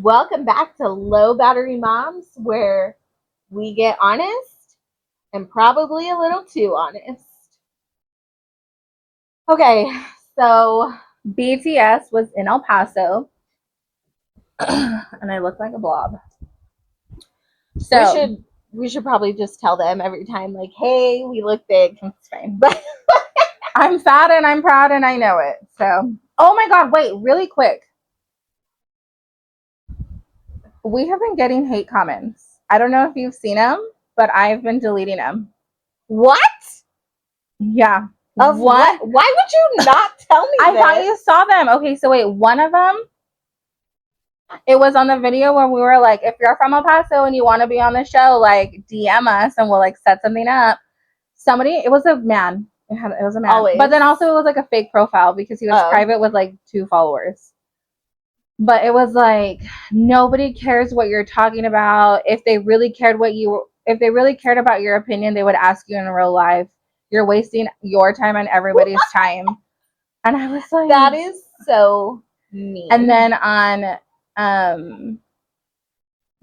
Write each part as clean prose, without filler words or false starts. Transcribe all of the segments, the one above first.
Welcome back to Low Battery Moms, where we get honest and probably a little too honest. Okay, so BTS was in El Paso, and I look like a blob. So we should probably just tell them every time, like, hey, we look big. it's fine. But I'm fat and I'm proud and I know it. So, oh my God, wait, really quick. We have been getting hate comments. I don't know if you've seen them, but I've been deleting them. What? Yeah. Of what? Why would you not tell me I thought you saw them. Okay, so wait, one of them, it was on the video where we were like, if you're from El Paso and you want to be on the show, like DM us and we'll like set something up. It was a man. It was a man. Always. But then also it was like a fake profile because he was private with like 2 followers. But it was like, nobody cares what you're talking about. If they really cared about your opinion, they would ask you in real life. You're wasting your time and everybody's time. And I was like, that is so mean. And then on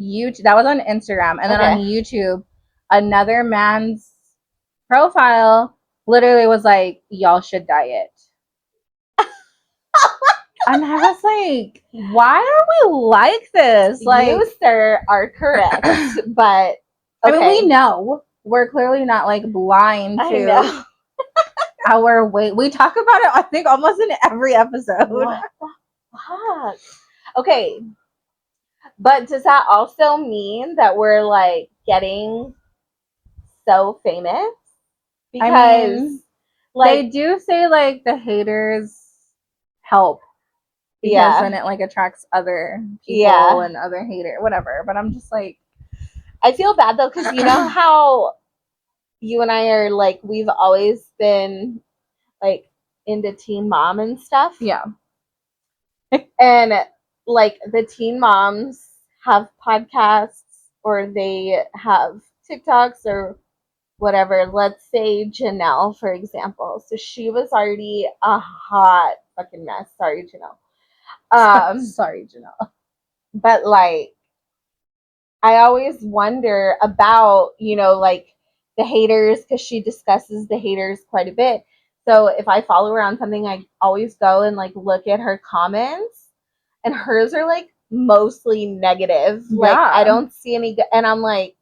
YouTube, that was on Instagram, and then on YouTube, another man's profile literally was like, y'all should diet. And I was like, why are we like this? Like, you, sir, are correct, but I mean, we know we're clearly not like blind to our weight. We talk about it, I think, almost in every episode. What the fuck? Okay, but does that also mean that we're like getting so famous? Because I mean, like, they do say like the haters help because then it like attracts other people and other haters, whatever. But I'm just like, I feel bad though, because you know how you and I are like, we've always been like into Teen Mom and stuff. Yeah. And like the teen moms have podcasts or they have TikToks or whatever. Let's say Janelle, for example. So she was already a hot fucking mess. Sorry, Janelle. Sorry, Janelle. But like, I always wonder about, like the haters, because she discusses the haters quite a bit. So if I follow her on something, I always go and like look at her comments, and hers are like mostly negative. Like I don't see any, and I'm like,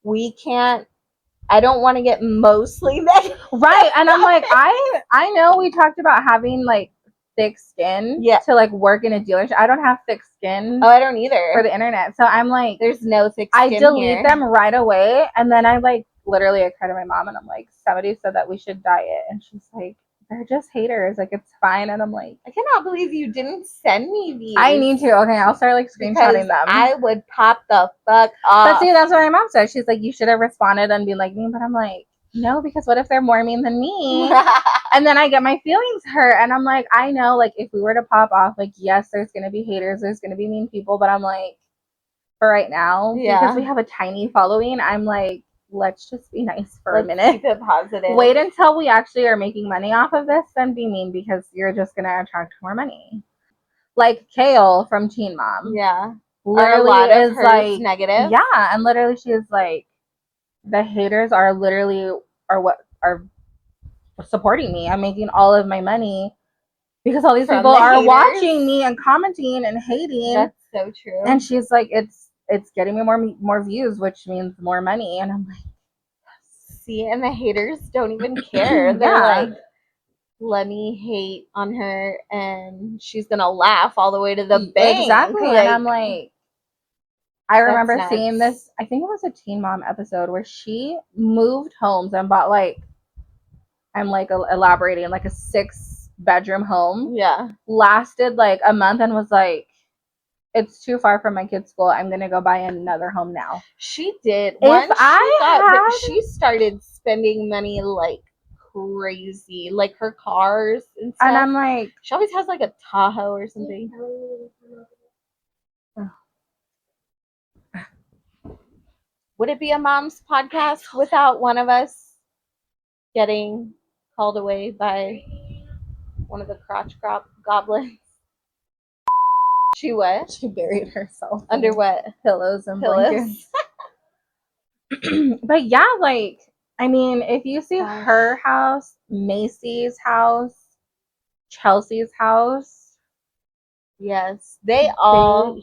I don't want to get mostly negative. Right. And I'm like, I know we talked about having like thick skin to like work in a dealership. I don't have thick skin. Oh, I don't either. For the internet. So I'm like, there's no thick skin. I delete them right away. And then I like literally I cry to my mom and I'm like, somebody said that we should diet. And she's like, they're just haters. Like, it's fine. And I'm like, I cannot believe you didn't send me these. I need to. Okay, I'll start like screenshotting them. I would pop the fuck off. But see, that's what my mom said. She's like, you should have responded and been like me. But I'm like, no, because what if they're more mean than me? And then I get my feelings hurt. And I'm like, I know, like, if we were to pop off, like, yes, there's going to be haters. There's going to be mean people. But I'm like, for right now, because we have a tiny following, I'm like, let's just be nice for a minute. Keep it positive. Wait until we actually are making money off of this, then be mean, because you're just going to attract more money. Like Kale from Teen Mom. Yeah. Literally is like negative. Yeah, and literally she is like, the haters are what are supporting me. I'm making all of my money because all these people are watching me and commenting and hating. That's so true. And she's like, it's getting me more views, which means more money. And I'm like, see, and the haters don't even care. They're like, let me hate on her and she's gonna laugh all the way to the bank. Exactly. Like, and I'm like, I remember seeing this, I think it was a Teen Mom episode where she moved homes and bought like, I'm like elaborating, like a 6-bedroom home. Yeah. Lasted like a month and was like, it's too far from my kid's school. I'm gonna go buy another home now. She did. She started spending money like crazy, like her cars and stuff. And I'm like, she always has like a Tahoe or something. Would it be a mom's podcast without one of us getting called away by one of the crotch goblins? She what? She buried herself Under what? pillows and Pillows. blankets. But yeah, like, I mean, if you see Gosh. her house, Macy's house, Chelsea's house, Yes, they all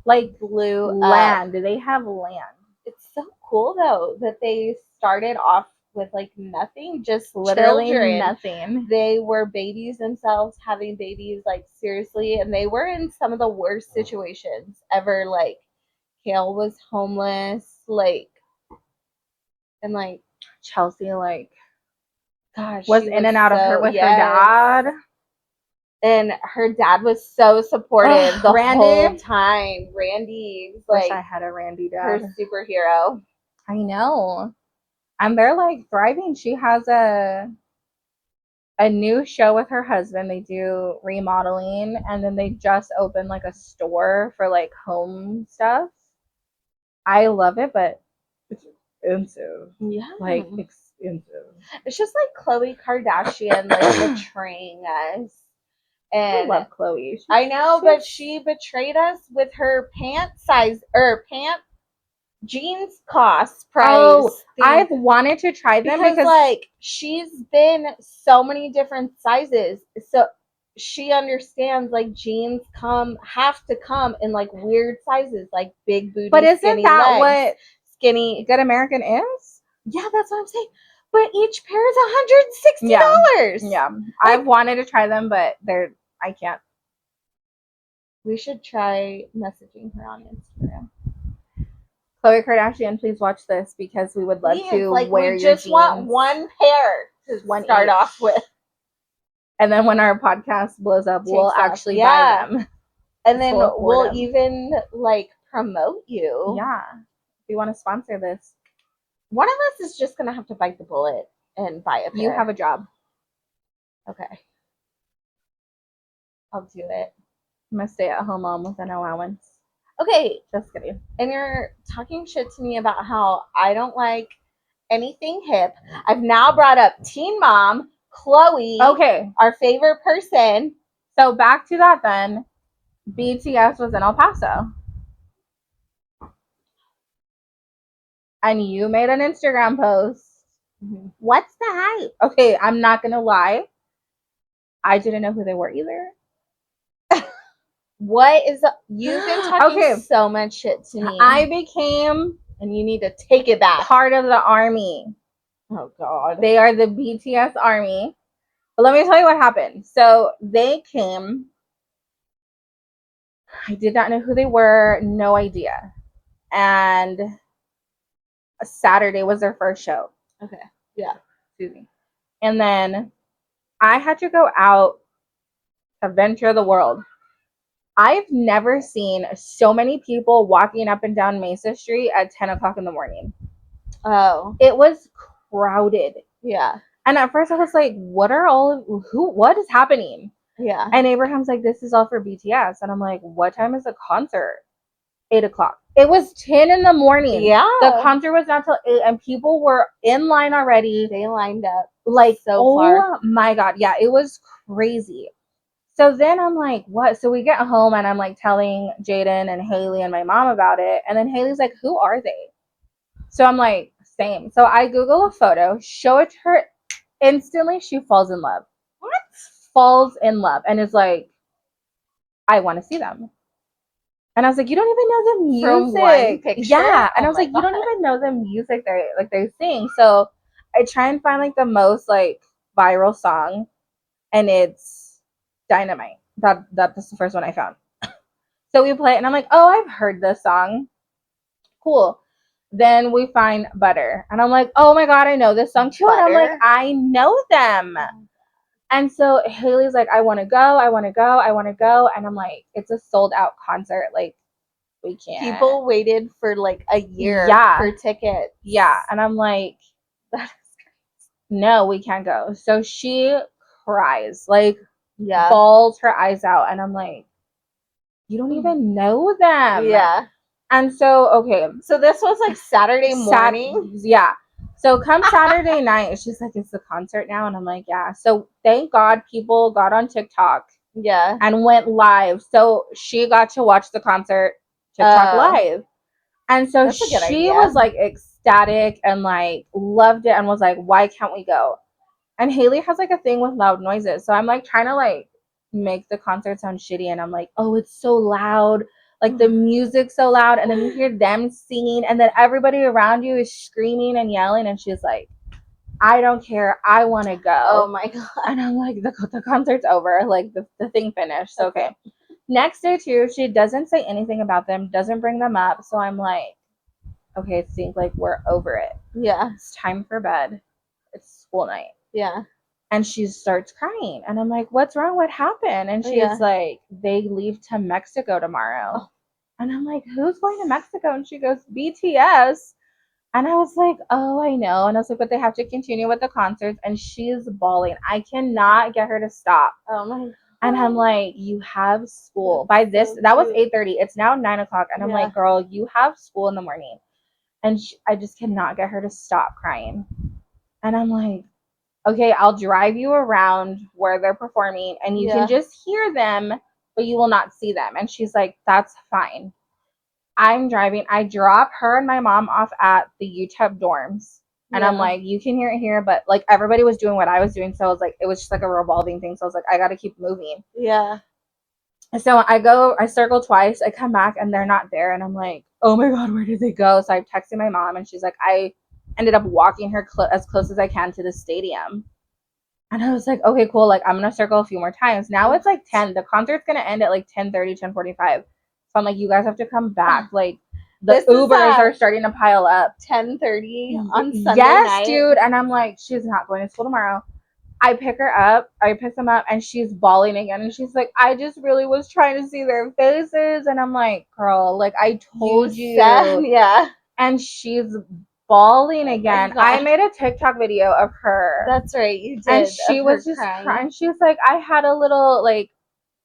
like blew land. up. They have land. It's so cool though that they started off with like nothing, just Literally children. nothing. They were babies themselves, having babies, like seriously, and they were in some of the worst situations ever. Like Kale was homeless, like, and like Chelsea, like, gosh, was she in and out of her with her yes. dad. And her dad was so supportive the Randy. whole time. Randy's Wish like I had a Randy dad. her superhero. I know. And they're like thriving. She has a new show with her husband. They do remodeling, and then they just opened like a store for like home stuff. I love it, but it's expensive. Yeah. Like expensive. It's just like Khloe Kardashian like betraying us. And I love Khloe. I know, but she betrayed us with her pant size or pant jeans cost price. Oh, thing. I've wanted to try them because like she's been so many different sizes. So she understands like jeans have to come in like weird sizes, like big booty. But isn't skinny that legs, what skinny Good American is? Yeah, that's what I'm saying. But each pair is $160. Yeah. I've wanted to try them, but I can't. We should try messaging her on Instagram. Khloe Kardashian, please watch this because we would love to wear your jeans. We just want one pair to start off with. And then when our podcast blows up, we'll actually buy them. And then we'll even like promote you. Yeah. If you want to sponsor this. One of us is just going to have to bite the bullet and buy a pair. You have a job. Okay. I'll do it. I'm a stay-at-home mom with an allowance. Okay. Just kidding. And you're talking shit to me about how I don't like anything hip. I've now brought up Teen Mom, Khloe. Okay. Our favorite person. So back to that then. BTS was in El Paso. And you made an Instagram post. Mm-hmm. What's the hype? Okay, I'm not going to lie. I didn't know who they were either. What is you've been talking so much shit to me. I became, and you need to take it back, part of the army. Oh God. They are the BTS army. But let me tell you what happened. So they came. I did not know who they were. No idea. And Saturday was their first show. Okay. Yeah. Excuse me. And then I had to go out to venture the world. I've never seen so many people walking up and down Mesa Street at 10 o'clock in the morning. Oh. It was crowded. Yeah. And at first I was like, what is happening? Yeah. And Abraham's like, this is all for BTS. And I'm like, what time is the concert? 8 o'clock. It was 10 in the morning. Yeah. The concert was not till 8 and people were in line already. They lined up. Like, so far. Oh my God. Yeah, it was crazy. So then I'm like, what? So we get home and I'm like telling Jaden and Haley and my mom about it. And then Haley's like, who are they? So I'm like, same. So I Google a photo, show it to her. Instantly, she falls in love. What? Falls in love and is like, I want to see them. And I was like, you don't even know the music. From one picture? Yeah. And I was like, you don't even know the music they sing. So I try and find like the most like viral song, and it's Dynamite. That's the first one I found. So we play it and I'm like, oh, I've heard this song. Cool. Then we find Butter. And I'm like, oh my God, I know this song too. Butter? And I'm like, I know them. And so Haley's like, I want to go. And I'm like, it's a sold out concert. Like, we can't. People waited for like a year for tickets. Yeah. And I'm like, no, we can't go. So she cries, like, bawls her eyes out. And I'm like, you don't even know them. Yeah. And so, okay. So this was like Saturday morning? Yeah. So come Saturday night, she's like, it's the concert now. And I'm like, yeah. So thank God people got on TikTok Yeah. and went live. So she got to watch the concert TikTok live. And so That's a good she idea. was like ecstatic and like loved it and was like, why can't we go? And Haley has like a thing with loud noises. So I'm like trying to like make the concert sound shitty. And I'm like, oh, it's so loud. Like the music's so loud. And then you hear them singing. And then everybody around you is screaming and yelling. And she's like, I don't care. I want to go. Oh my God. And I'm like, the concert's over. Like the thing finished. So, okay. Next day too, she doesn't say anything about them, doesn't bring them up. So I'm like, okay, I think like we're over it. Yeah. It's time for bed. It's school night. Yeah. And she starts crying. And I'm like, what's wrong? What happened? And she's like, they leave to Mexico tomorrow. Oh. And I'm like, who's going to Mexico? And she goes, BTS. And I was like, oh, I know. And I was like, but they have to continue with the concerts. And she's bawling. I cannot get her to stop. Oh my God. And I'm like, you have school. By this, so that was 8:30. It's now 9 o'clock. And I'm like, girl, you have school in the morning. And I just cannot get her to stop crying. And I'm like, okay, I'll drive you around where they're performing and you can just hear them, but you will not see them. And she's like, that's fine. I'm driving. I drop her and my mom off at the UTEP dorms. And I'm like, you can hear it here, but like everybody was doing what I was doing. So I was like, it was just like a revolving thing. So I was like, I got to keep moving. Yeah. So I circle twice. I come back and they're not there. And I'm like, oh my God, where did they go? So I texted my mom and she's like, I ended up walking her as close as I can to the stadium. And I was like, okay, cool. Like, I'm going to circle a few more times. Now it's like 10. The concert's going to end at like 10:30, 10:45. So I'm like, you guys have to come back. Like, the Ubers are starting to pile up. 10:30 on Sunday night. Yes, dude. And I'm like, she's not going to school tomorrow. I pick them up, and she's bawling again. And she's like, I just really was trying to see their faces. And I'm like, girl, like, I told you. Yeah. And she's bawling again. I made a TikTok video of her. That's right, you did. And she was just crying. She was like, I had a little, like,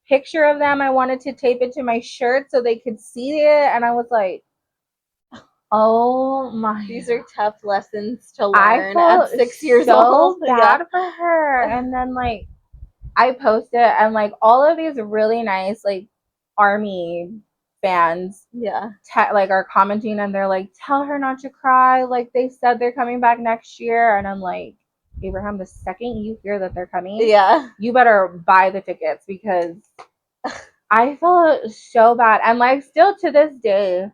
picture of them. I wanted to tape it to my shirt so they could see it. And I was like, oh my. These are tough lessons to learn at 6 years old. Bad for her. And then like I post it and like all of these really nice like army fans like are commenting and they're like, tell her not to cry. Like they said they're coming back next year. And I'm like, Abraham, the second you hear that they're coming, you better buy the tickets because I felt so bad. And like still to this day,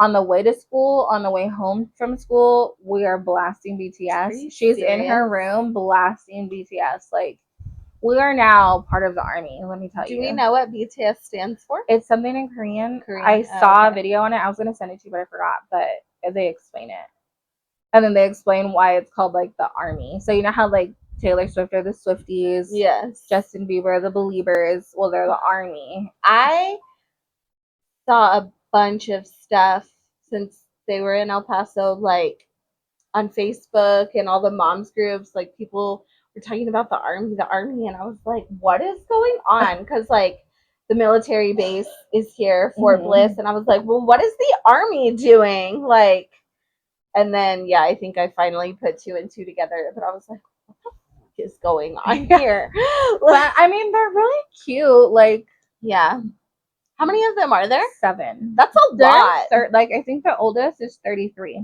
on the way to school, on the way home from school, we are blasting BTS. She's in her room blasting BTS. Like, we are now part of the army, let me tell you. Do we know what BTS stands for? It's something in Korean. I saw a video on it. I was going to send it to you, but I forgot. But they explain it. And then they explain why it's called, like, the army. So, you know how, like, Taylor Swift are the Swifties? Yes. Justin Bieber, the Beliebers. Well, they're the army. I saw a bunch of stuff since they were in El Paso, like on Facebook and all the moms groups, like people were talking about the army, and I was like, what is going on? Because like the military base is here, Fort Bliss, and I was like, well, what is the army doing? Like, and then I think I finally put 2 and 2 together, but I was like, what the fuck is going on here? But I mean, they're really cute. Like, how many of them are there? 7. That's a lot. Like, I think the oldest is 33.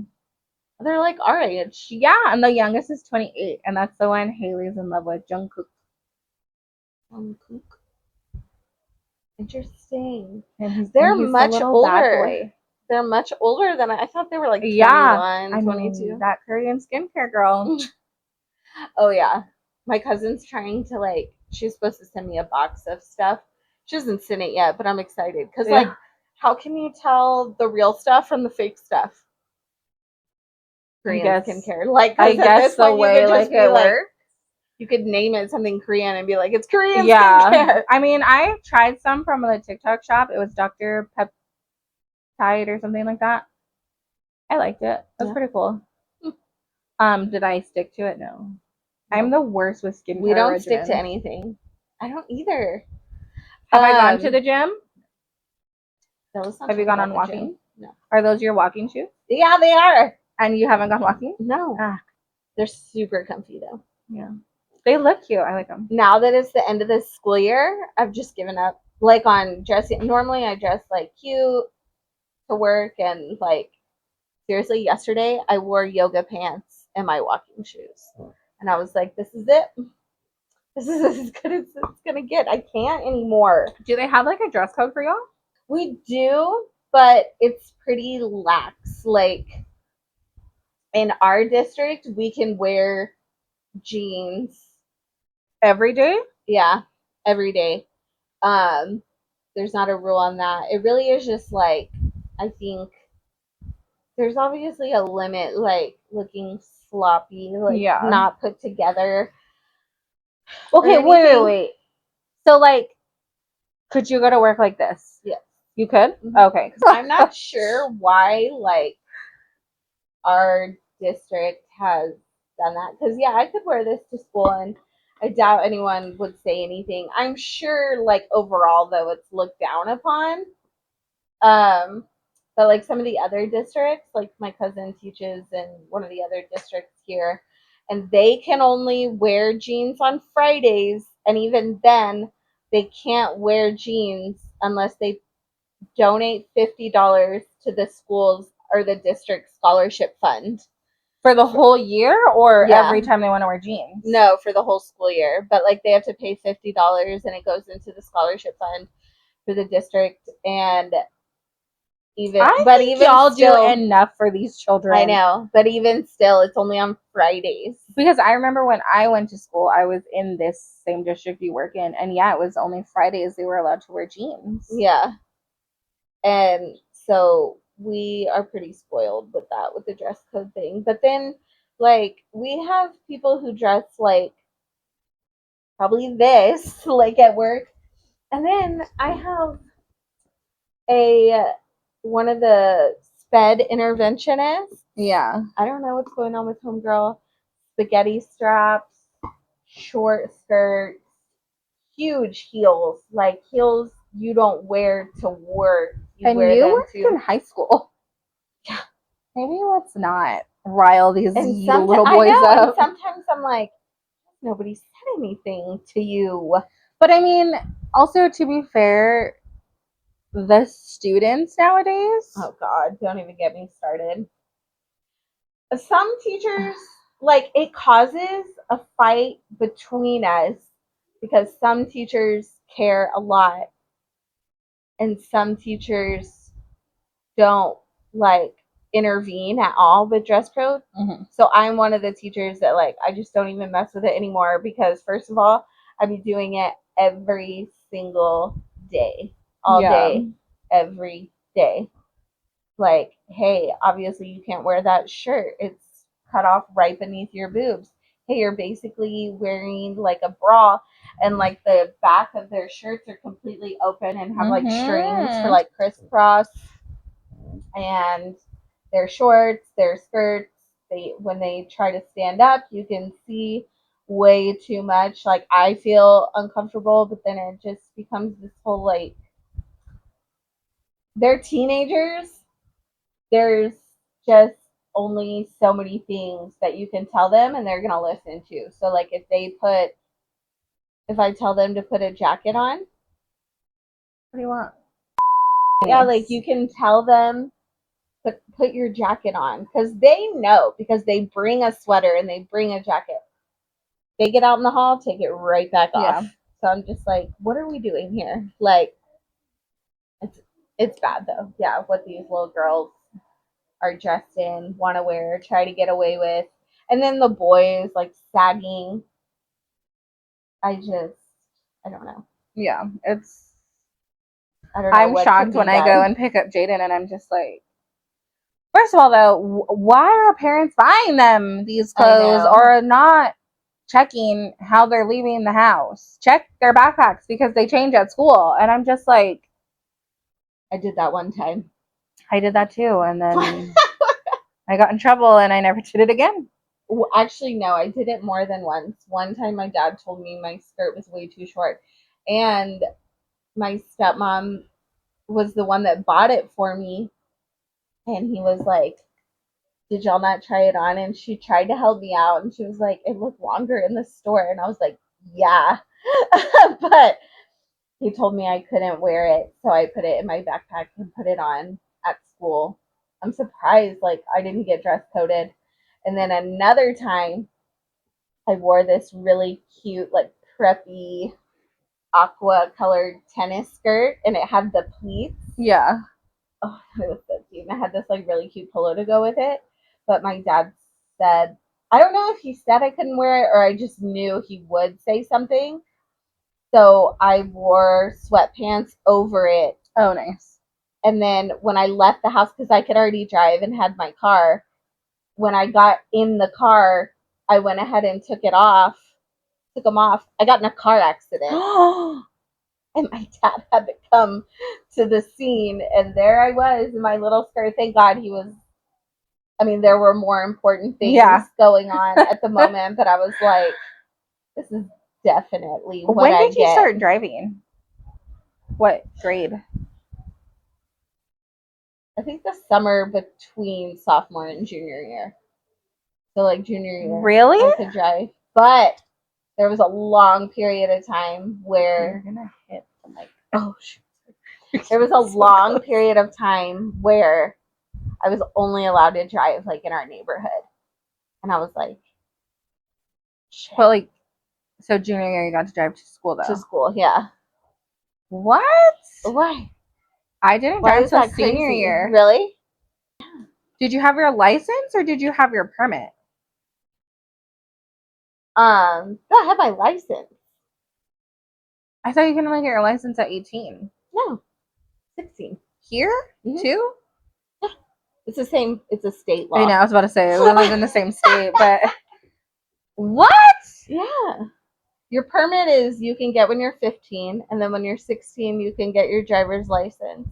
They're like our age. Yeah, and the youngest is 28. And that's the one Haley's in love with, Jungkook. Interesting. And they're much older. They're much older than I thought they were like 21, 22. That Korean skincare girl. Oh, yeah. My cousin's trying to, like, she's supposed to send me a box of stuff. She hasn't sent it yet, but I'm excited. Because, like, how can you tell the real stuff from the fake stuff? Korean skincare. Like, I guess the way, like, it works. You could name it something Korean and be like, it's Korean skincare. I mean, I tried some from the TikTok shop. It was Dr. Peptide or something like that. I liked it. It was pretty cool. Did I stick to it? No. I'm the worst with skincare. We don't stick to anything. I don't either. Have I gone to the gym? Have you gone on walking? No. Are those your walking shoes? Yeah, they are. And you haven't gone walking? No. They're super comfy though. Yeah. They look cute. I like them. Now that it's the end of the school year, I've just given up. Like on dressing, normally I dress like cute to work, and like seriously, yesterday I wore yoga pants and my walking shoes, and I was like, "This is it. This is as good as it's gonna get. I can't anymore." Do they have like a dress code for y'all? We do, but it's pretty lax. Like in our district, we can wear jeans. Every day? Yeah, every day. Um, there's not a rule on that. It really is just like, I think there's obviously a limit, like looking sloppy, like Yeah. not put together. Okay, or wait. anything. So, like, could you go to work like this? Yes. You could? Mhm. Okay. I'm not sure why, like, our district has done that. Because, yeah, I could wear this to school and I doubt anyone would say anything. I'm sure, like, overall, though, it's looked down upon. But, like, some of the other districts, like, my cousin teaches in one of the other districts here, and they can only wear jeans on Fridays. And even then, they can't wear jeans unless they donate $50 to the school's or the district scholarship fund. For the whole year, or Yeah. every time they want to wear jeans? No, for the whole school year. But like they have to pay $50 and it goes into the scholarship fund for the district. And even y'all still, do enough for these children. I know, but even still, it's only on Fridays. Because I remember when I went to school, I was in this same district you work in, and yeah, it was only Fridays they were allowed to wear jeans. Yeah. And so we are pretty spoiled with that, with the dress code thing. But then, like, we have people who dress like probably this, like at work. And then I have a one of the sped interventionists. Yeah. I don't know what's going on with homegirl. Spaghetti straps, short skirts, huge heels, like heels you don't wear to work. And wear you them worked in high school. Yeah. Maybe let's not rile these little boys up. And sometimes I'm like, nobody said anything to you. But I mean, also to be fair, the students nowadays. Oh God, don't even get me started. Some teachers, like, it causes a fight between us because some teachers care a lot and some teachers don't, like, intervene at all with dress code. Mm-hmm. So I'm one of the teachers that, like, I just don't even mess with it anymore because, first of all, I'd be doing it every single day, all day, every day. Like, hey, obviously you can't wear that shirt. It's cut off right beneath your boobs. Hey, you're basically wearing like a bra and like the back of their shirts are completely open and have like strings for like crisscross. And their shorts, their skirts, when they try to stand up, you can see way too much. Like, I feel uncomfortable, but then it just becomes this whole like, they're teenagers. There's just only so many things that you can tell them and they're going to listen to. So like if I tell them to put a jacket on, what do you want? Yeah, like you can tell them put your jacket on because they know, because they bring a sweater and they bring a jacket. They get out in the hall, take it right back off. So I'm just like, what are we doing here? Like, it's bad though. Yeah, what these little girls are dressed in, want to wear, try to get away with. And then the boys like sagging. I don't know. Yeah, it's. I don't know. I'm shocked when I go and pick up Jaden, and I'm just like, first of all, though, why are parents buying them these clothes or not checking how they're leaving the house? Check their backpacks because they change at school. And I'm just like, I did that one time. I did that too. And then I got in trouble and I never did it again. Well, actually, no, I did it more than once. One time my dad told me my skirt was way too short. And my stepmom was the one that bought it for me. And he was like, did y'all not try it on? And she tried to help me out, and she was like, it looked longer in the store. And I was like, yeah. But he told me I couldn't wear it, so I put it in my backpack and put it on at school. I'm surprised, like, I didn't get dress coded. And then another time, I wore this really cute, like, preppy aqua colored tennis skirt, and it had the pleats. Yeah. Oh, it was so cute. And I had this like really cute polo to go with it. But my dad said, I don't know if he said I couldn't wear it or I just knew he would say something. So I wore sweatpants over it. Oh, nice. And then when I left the house, because I could already drive and had my car, when I got in the car, I went ahead and took them off. I got in a car accident. And my dad had to come to the scene, and there I was in my little skirt. Thank God he was. I mean, there were more important things going on at the moment, but I was like, this is definitely what when I did you start driving? What grade? I think the summer between sophomore and junior year. So like junior year. Really? I could drive. But there was a long period of time where you're gonna hit the mic. Oh shoot. There was a long period of time where I was only allowed to drive like in our neighborhood. And I was like, shit. Well, like, so junior year you got to drive to school though. To school, yeah. What? Why? I didn't drive until senior year. Really? Did you have your license or did you have your permit? I have my license. I thought you can only get your license at 18. No. 16. Here? Mm-hmm. Too? Yeah. It's the same, it's a state law. I know, I was about to say we live in the same state, but what? Yeah. Your permit is you can get when you're 15, and then when you're 16 you can get your driver's license.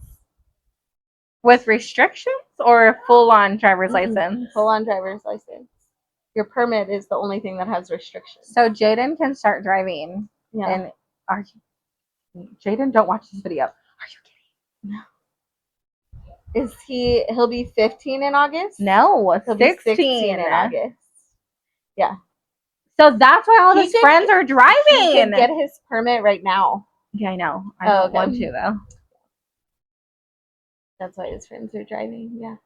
With restrictions or a full-on driver's license? Full-on driver's license. Your permit is the only thing that has restrictions. So Jaden can start driving. Yeah. And are you, Jaden, don't watch this video. Are you kidding? No. He'll be 15 in August? No, he'll 16. be 16 in August. Yeah. So that's why all his friends are driving. He can get his permit right now. Yeah, I know. I don't want to though. That's why his friends are driving. Yeah.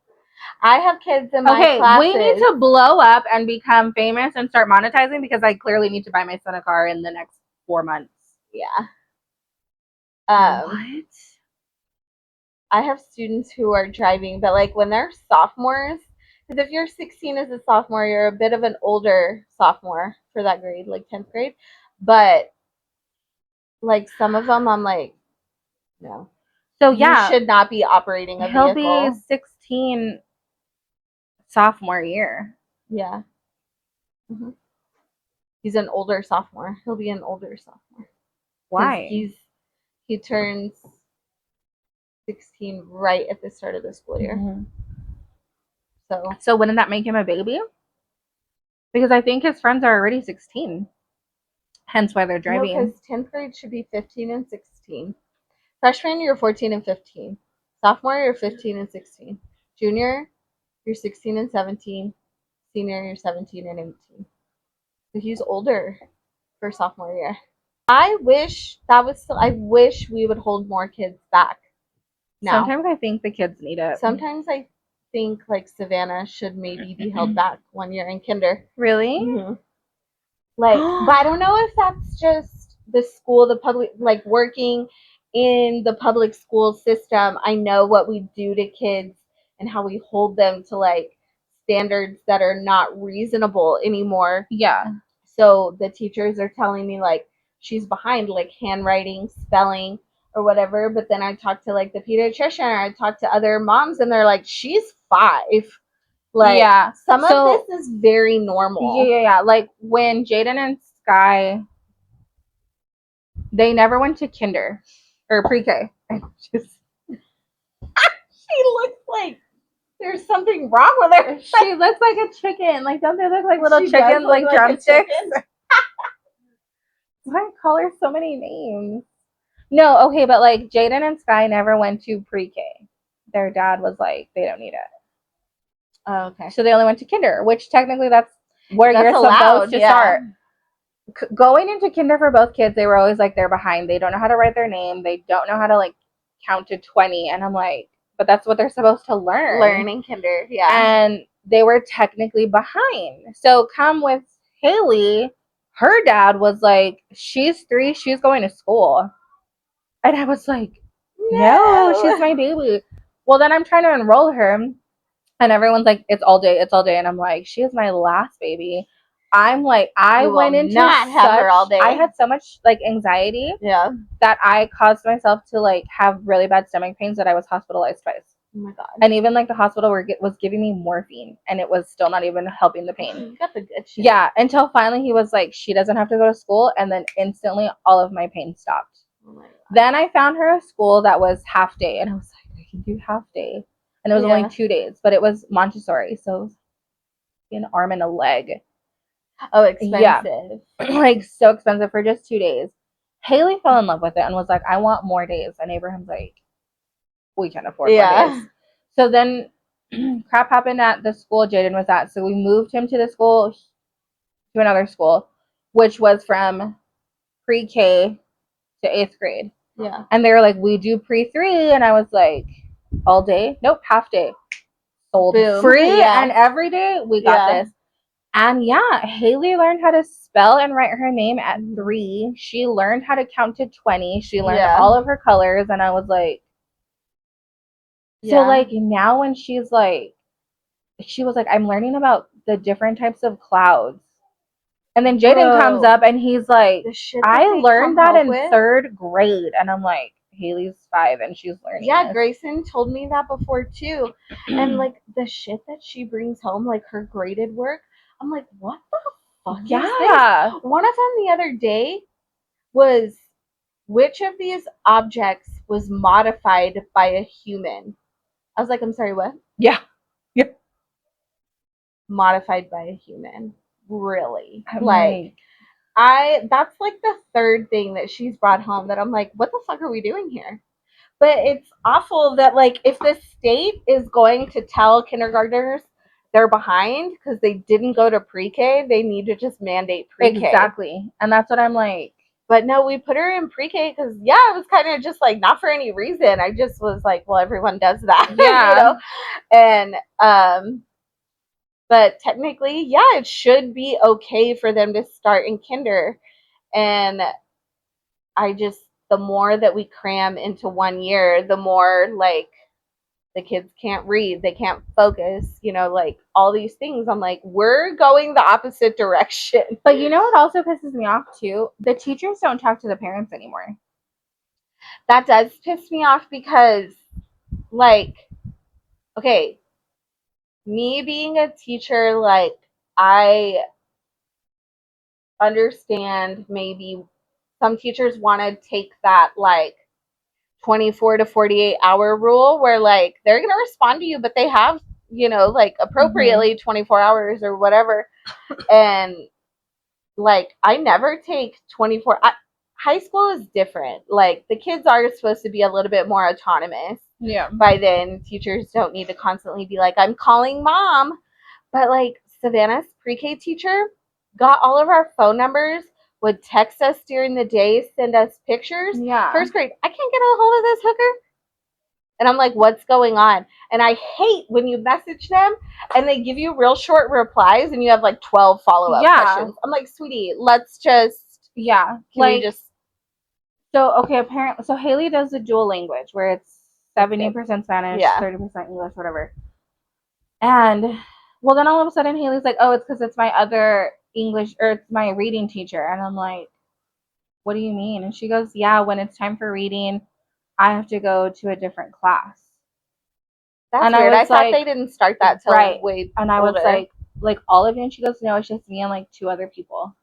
I have kids in my classes. We need to blow up and become famous and start monetizing because I clearly need to buy my son a car in the next 4 months. Yeah. What? I have students who are driving, but like when they're sophomores, because if you're 16 as a sophomore, you're a bit of an older sophomore for that grade, like 10th grade. But like some of them, I'm like, no. So yeah, you should not be operating a vehicle. He'll be 16 sophomore year. Yeah. Mm-hmm. He's an older sophomore. He'll be an older sophomore. Why? He turns 16 right at the start of the school year. Mm-hmm. So wouldn't that make him a baby? Because I think his friends are already 16. Hence why they're driving. No, because 10th grade should be 15 and 16. Freshman, you're 14 and 15. Sophomore, you're 15 and 16. Junior, you're 16 and 17. Senior, you're 17 and 18. So he's older for sophomore year. I wish we would hold more kids back. Now. Sometimes I think the kids need it. Sometimes I think like Savannah should maybe be held back 1 year in kinder. Really? Mm-hmm. Like, but I don't know if that's just the school, the public, like working in the public school system. I know what we do to kids and how we hold them to like standards that are not reasonable anymore. Yeah. So the teachers are telling me like she's behind, like handwriting, spelling, or whatever. But then I talk to like the pediatrician, or I talk to other moms, and they're like, she's 5. Like, yeah. Some of this is very normal. Yeah. Like when Jaden and Sky, they never went to kinder or pre-K. She looks like there's something wrong with her. She looks like a chicken. Like, don't they look like little chickens, like drumsticks? Why I call her so many names? No, okay, but like Jaden and Sky never went to pre-K. Their dad was like, they don't need it. Oh, okay. So they only went to kinder, which technically that's where That's you're allowed, supposed to yeah. start. Going into kinder for both kids, they were always like, they're behind. They don't know how to write their name. They don't know how to like count to 20. And I'm like, but that's what they're supposed to learn. Learn in kinder, yeah. And they were technically behind. So come with Haley, her dad was like, she's 3, she's going to school. And I was like, no, she's my baby. Well, then I'm trying to enroll her, and everyone's like, it's all day, it's all day. And I'm like, she is my last baby. I'm like, I You went will into not have her all day. I had so much like anxiety, yeah, that I caused myself to like have really bad stomach pains that I was hospitalized twice. Oh my god. And even like the hospital was giving me morphine, and it was still not even helping the pain. You got the good shit. Yeah, until finally he was like, she doesn't have to go to school, and then instantly all of my pain stopped. Oh my god. Then I found her a school that was half day, and I was like, I can do half day. And it was only 2 days, but it was Montessori, so it was an arm and a leg. Oh, expensive. Yeah. Like so expensive for just 2 days. Haley fell in love with it and was like, I want more days. And Abraham's like, we can't afford more days. So then crap happened at the school Jaden was at. So we moved him to the school, to another school, which was from pre-K to 8th grade. Yeah. And they were like, we do pre-3. And I was like, all day? Nope, half day. Sold. Boom. Free. Yeah. And every day we got this. And yeah, Haley learned how to spell and write her name at 3. She learned how to count to 20. She learned all of her colors. And I was like, so like now when she was like, I'm learning about the different types of clouds. And then Jaden comes up and he's like, I learned that in 3rd grade. And I'm like, Haley's 5 and she's learning. Yeah, this. Grayson told me that before too. And like the shit that she brings home, like her graded work, I'm like, what the fuck is this? One of them the other day was, which of these objects was modified by a human? I was like, I'm sorry, what? Yeah. Modified by a human. Really? That's like the 3rd thing that she's brought home that I'm like, what the fuck are we doing here? But it's awful that like if the state is going to tell kindergartners they're behind because they didn't go to pre-K, they need to just mandate pre-K. Exactly. And that's what I'm like. But no, we put her in pre-K because it was kind of just like not for any reason. I just was like, well, everyone does that. Yeah. And but technically, it should be okay for them to start in kinder. And the more that we cram into 1 year, the more like the kids can't read, they can't focus, like all these things. I'm like, we're going the opposite direction. But you know what also pisses me off too? The teachers don't talk to the parents anymore. That does piss me off because, like, okay, me being a teacher, like, I understand maybe some teachers want to take that, like, 24 to 48 hour rule where, like, they're going to respond to you, but they have, like, appropriately 24 hours or whatever. And, like, I never take 24. High school is different. Like, the kids are supposed to be a little bit more autonomous. Yeah. By then, teachers don't need to constantly be like, I'm calling mom. But, like, Savannah's pre-K teacher got all of our phone numbers, would text us during the day, send us pictures. Yeah. 1st grade, I can't get a hold of this hooker. And I'm like, what's going on? And I hate when you message them and they give you real short replies and you have like 12 follow-up questions. I'm like, sweetie, let's just. Yeah. Like, just. So, okay, apparently, so Haley does the dual language where it's 70% Spanish, 30% English, whatever. And, well, then all of a sudden Haley's like, oh, it's because it's my other English, or it's my reading teacher. And I'm like, what do you mean? And she goes, yeah, when it's time for reading, I have to go to a different class. That's weird. I thought they didn't start that till way And I was like all of you? And she goes, no, it's just me and like 2 other people.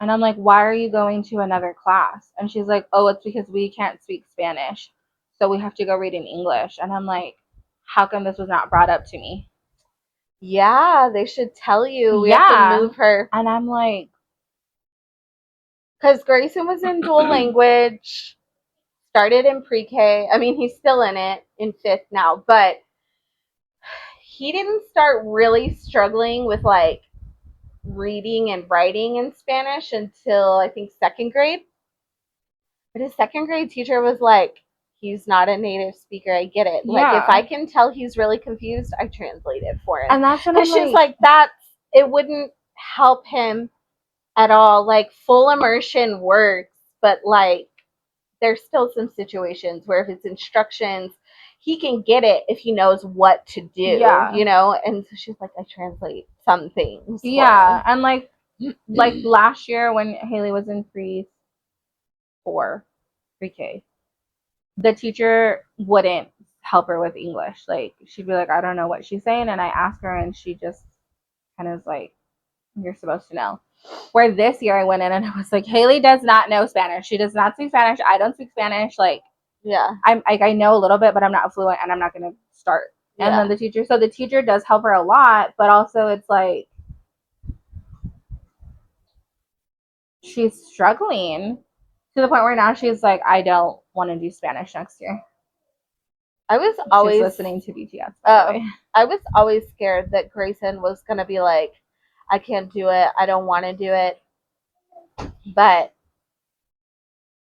And I'm like, why are you going to another class? And she's like, oh, it's because we can't speak Spanish, so we have to go read in English. And I'm like, how come this was not brought up to me? Yeah, they should tell you. We have to move her. And I'm like, because Grayson was in dual language, started in pre-K. I mean, he's still in it in 5th now, but he didn't start really struggling with like reading and writing in Spanish until I think second grade. But his second grade teacher was like, he's not a native speaker. I get it. Like, if I can tell he's really confused, I translate it for him. And that's what I'm she's like, it wouldn't help him at all. Like, full immersion works, but like, there's still some situations where if it's instructions, he can get it if he knows what to do, you know? And so she's like, I translate some things. Yeah. And like last year when Haley was in pre-K, the teacher wouldn't help her with English. Like, she'd be like, I don't know what she's saying. And I asked her and she just kind of was like, you're supposed to know. Where this year I went in and I was like, Haley does not know Spanish. She does not speak Spanish. I don't speak Spanish. Like, yeah, I know a little bit, but I'm not fluent and I'm not going to start. And then the teacher does help her a lot, but also it's like she's struggling to the point where now she's like, I don't want to do Spanish next year. I was always listening to BTS. I was always scared that Grayson was going to be like, I can't do it. I don't want to do it. But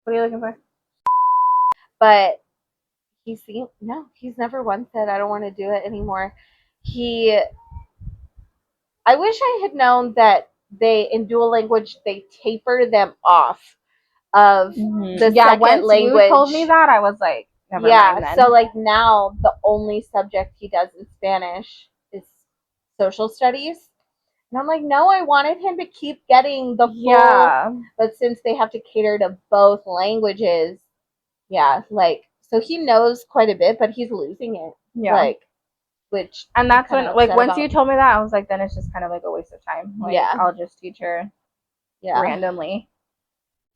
what are you looking for? But he's never once said, I don't want to do it anymore. I wish I had known that in dual language, they taper them off of the second language. Once you told me that, I was like, never mind then. So like now the only subject he does in Spanish is social studies. And I'm like, no, I wanted him to keep getting the full, but since they have to cater to both languages, so he knows quite a bit, but he's losing it. Yeah. And that's when, once you told me that, I was like, then it's just kind of like a waste of time. Like, I'll just teach her randomly.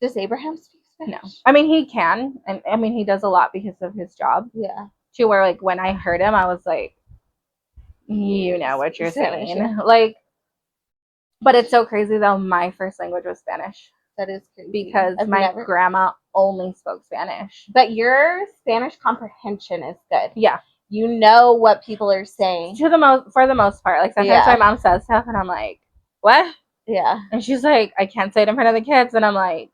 Does Abraham speak Spanish? No. I mean, he can. And I mean, he does a lot because of his job. Yeah. To where, like, when I heard him, I was like, you know what you're saying. Like, but it's so crazy, though. My first language was Spanish. That is crazy. Because my grandma only spoke Spanish. But your Spanish comprehension is good. Yeah. You know what people are saying. For the most part. Like, sometimes my mom says stuff, and I'm like, what? Yeah. And she's like, I can't say it in front of the kids. And I'm like,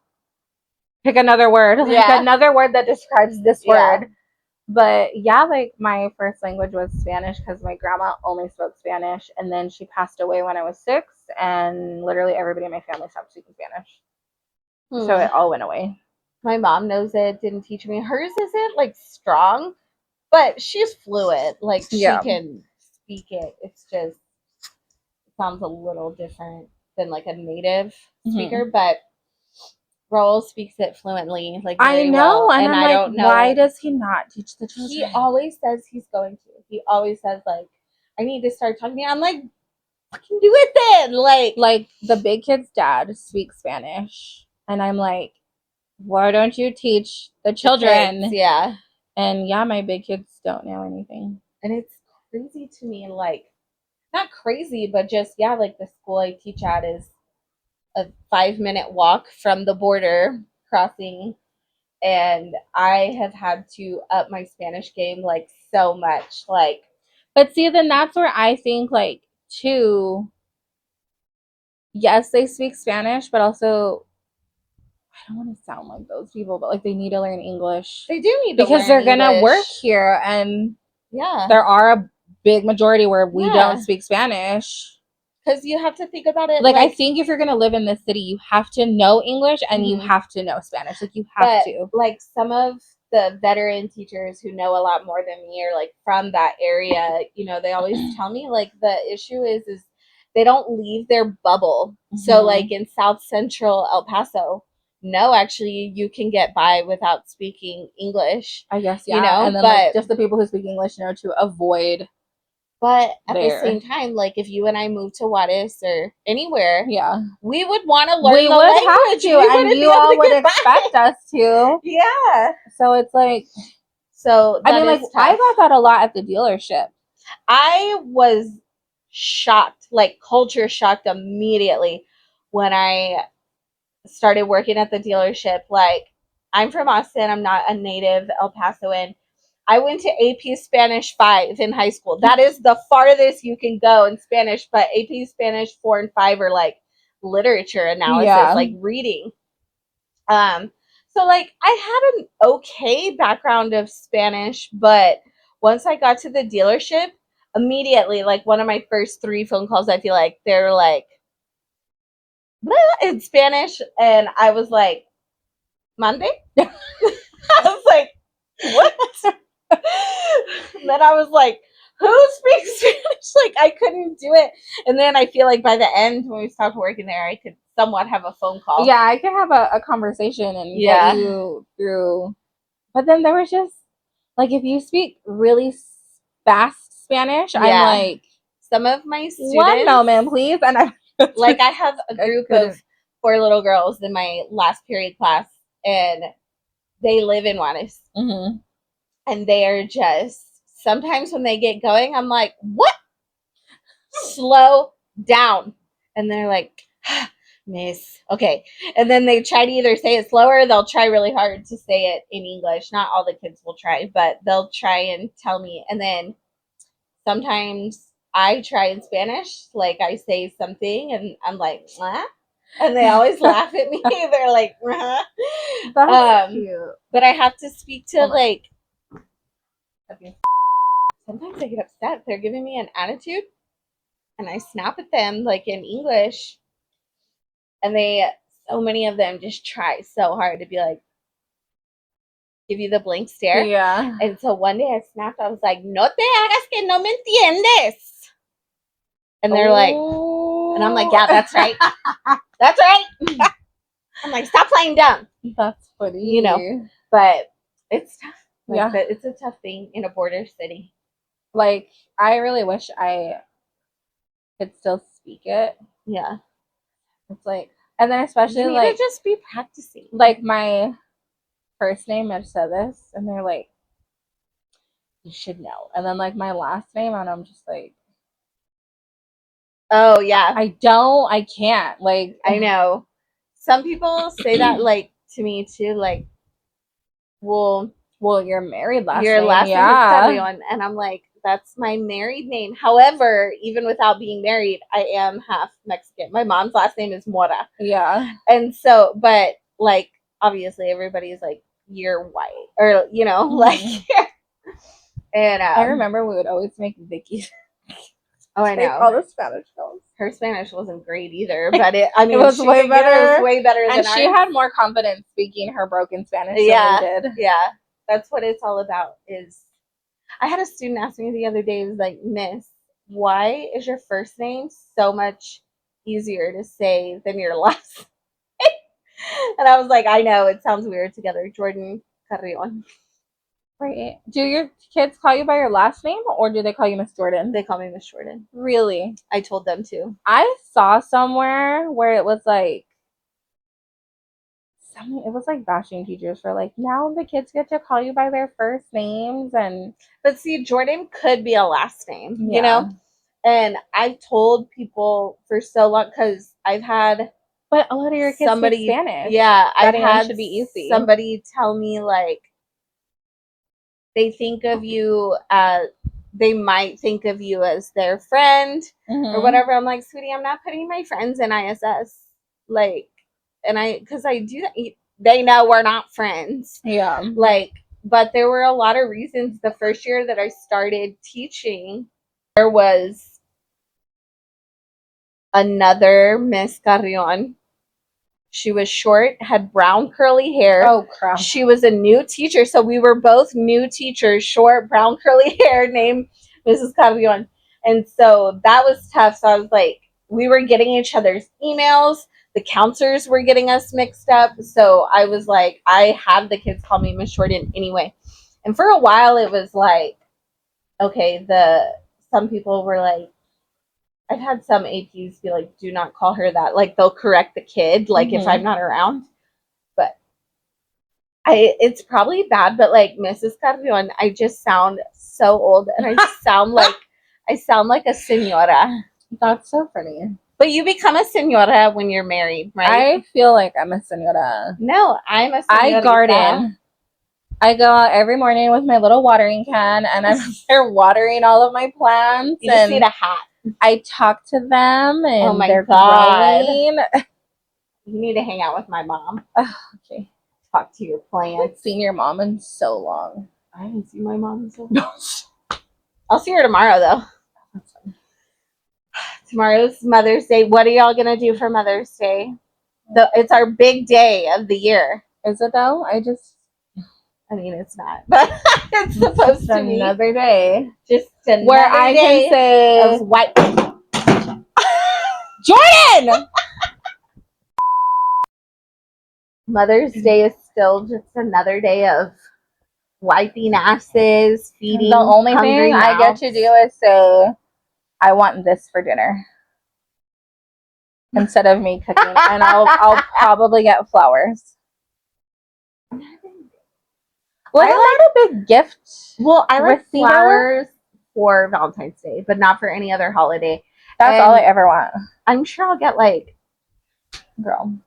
pick another word. Like, another word that describes this word. But, like, my first language was Spanish because my grandma only spoke Spanish. And then she passed away when I was 6. And literally everybody in my family stopped speaking Spanish. So it all went away. My mom knows it, didn't teach me. Hers isn't, like, strong, but she's fluent. Like, she can speak it. It's just, it sounds a little different than, like, a native speaker. But Raul speaks it fluently. Like, I know. And I don't know. Why does he not teach the children? He always says he's going to. He always says, like, I need to start talking to you. I'm like, fucking do it then. Like, the big kid's dad speaks Spanish. And I'm like, why don't you teach the children? The kids, And my big kids don't know anything. And it's crazy to me, like, not crazy, but just, like, the school I teach at is a 5-minute walk from the border crossing. And I have had to up my Spanish game, like, so much. Like, but see, then that's where I think, like, too, yes, they speak Spanish, but also, I don't want to sound like those people, but like they need to learn English. They do need to learn because they're gonna work here, and there are a big majority where we don't speak Spanish. Because you have to think about it. Like, I think if you're gonna live in this city, you have to know English and you have to know Spanish. Like, you have to. Like, some of the veteran teachers who know a lot more than me, or like from that area, they always tell me, like, the issue is they don't leave their bubble. So, like, in South Central El Paso, no, actually, you can get by without speaking English. I guess, and then, like, just the people who speak English know to avoid. But at the same time, like, if you and I moved to Juarez or anywhere, we would want to learn the language. We would have to, and you all would expect us to. Yeah. So it's like, I mean, like, I got that a lot at the dealership. I was shocked, like, culture shocked immediately when I started working at the dealership. Like, I'm from Austin. I'm not a native El Pasoan. I went to AP Spanish 5 in high school. That is the farthest you can go in Spanish, but AP Spanish 4 and 5 are like literature analysis, like reading. So like I had an okay background of Spanish, but once I got to the dealership, immediately, like one of my first 3 phone calls, I feel like they're like in Spanish, and I was like, Monday? I was like, what? And then I was like, who speaks Spanish? Like, I couldn't do it. And then I feel like by the end, when we stopped working there, I could somewhat have a phone call. Yeah, I could have a conversation and get you through. But then there was just, like, if you speak really fast Spanish, I'm like, some of my students. One moment, please. And I like, I have a group of 4 little girls in my last period class, and they live in Juarez. Mm-hmm. And they are just, sometimes when they get going, I'm like, what? Slow down. And they're like, miss, okay. And then they try to either say it slower, or they'll try really hard to say it in English. Not all the kids will try, but they'll try and tell me. And then sometimes I try in Spanish, like I say something and I'm like, "Huh?" And they always laugh at me. They're like, "Huh?" That's cute. But I have to speak to like, sometimes I get upset. They're giving me an attitude and I snap at them like in English, and so many of them just try so hard to be like, give you the blank stare. Yeah. And so one day I snapped. I was like, no te hagas que no me entiendes. And they're like, and I'm like, yeah, that's right. That's right. I'm like, stop playing dumb. That's funny. You know, but it's tough. Like, yeah. It's a tough thing in a border city. Like, I really wish I could still speak it. Yeah. It's like, and then especially you need like, to just be practicing. Like my first name, Mercedes, and they're like, you should know. And then like my last name, and I'm just like, oh yeah, I can't. Like, I know. Some people say that like to me too, like, well, your married last your name, last name is Carrion, and I'm like, that's my married name. However, even without being married, I am half Mexican. My mom's last name is Mora. Yeah. And so, but like, obviously everybody's like, you're white, or, you know, like, and I remember we would always make Vicky. Oh, I know. All the Spanish girls. Her Spanish wasn't great either, but it was way better. It was way better and than she ours. had more confidence speaking her broken Spanish yeah, than we did. Yeah, that's what it's all about. Is I had a student ask me the other day, was like, Miss, why is your first name so much easier to say than your last name? And I was like, I know, it sounds weird together. Jordan Carrion. Right. Do your kids call you by your last name, or do they call you Miss Jordan? They call me Miss Jordan. Really? I told them to. I saw somewhere where it was like, it was like bashing teachers for like, now the kids get to call you by their first names. And but see, Jordan could be a last name, you know? And I've told people for so long, because I've had, but a lot of your kids speak Spanish. Yeah, I've had should be easy. Somebody tell me like, they think of you as, they might think of you as their friend or whatever. I'm like, sweetie, I'm not putting my friends in ISS. Like, and because I do that. They know we're not friends. Yeah. Like, but there were a lot of reasons. The first year that I started teaching, there was another Miss Carrion. She was short, had brown curly hair. Oh, crap. She was a new teacher. So we were both new teachers, short, brown curly hair, named Mrs. Carrion. And so that was tough. So I was like, we were getting each other's emails. The counselors were getting us mixed up. So I was like, I have the kids call me Miss Jordan anyway. And for a while, it was like, okay, some people were like, I've had some APs be like, do not call her that. Like, they'll correct the kid, like, if I'm not around. But it's probably bad, but like Mrs. Carrion, I just sound so old, and I just sound like a señora. That's so funny. But you become a señora when you're married, right? I feel like I'm a señora. No, I'm a señorita. I garden. I go out every morning with my little watering can, and I'm there watering all of my plants. You just and need a hat. I talk to them, and Oh my they're God. growing. You need to hang out with my mom. Okay. Talk to your I haven't plants. seen your mom in so long. I haven't seen my mom in so long. I'll see her tomorrow, though. That's fine. Tomorrow's Mother's Day. What are y'all going to do for Mother's Day? It's our big day of the year. Is it though? I mean, it's not, but it's supposed to be. Another day. Just another Where I day can say, of white. Jordan! Mother's Day is still just another day of wiping asses, feeding. The only hungry thing I get mouths. to do is say, I want this for dinner. Instead of me cooking. And I'll probably get flowers. Like, I'm not a big gift. Well, I like receiver. flowers for Valentine's Day, but not for any other holiday. That's all I ever want. I'm sure I'll get like, girl,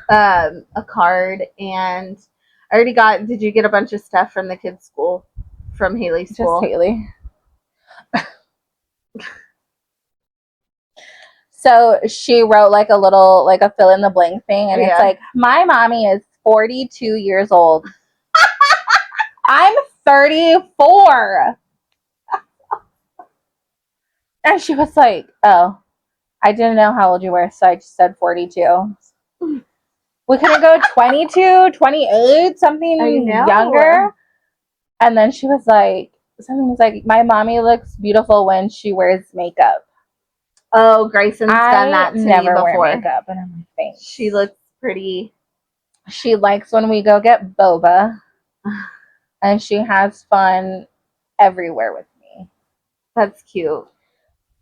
a card, and I already got. Did you get a bunch of stuff from the kids' school, from Haley's school? Just Haley. So she wrote like a little, like a fill in the blank thing, and it's like, my mommy is 42 years old. I'm 34. And she was like, oh, I didn't know how old you were, so I just said 42. We couldn't go 22, 28, something younger. And then she was like, something was like, my mommy looks beautiful when she wears makeup. Oh, Grayson's done that to me before. Wear makeup, and I'm like, thanks. She looks pretty. She likes when we go get boba, and she has fun everywhere with me. That's cute.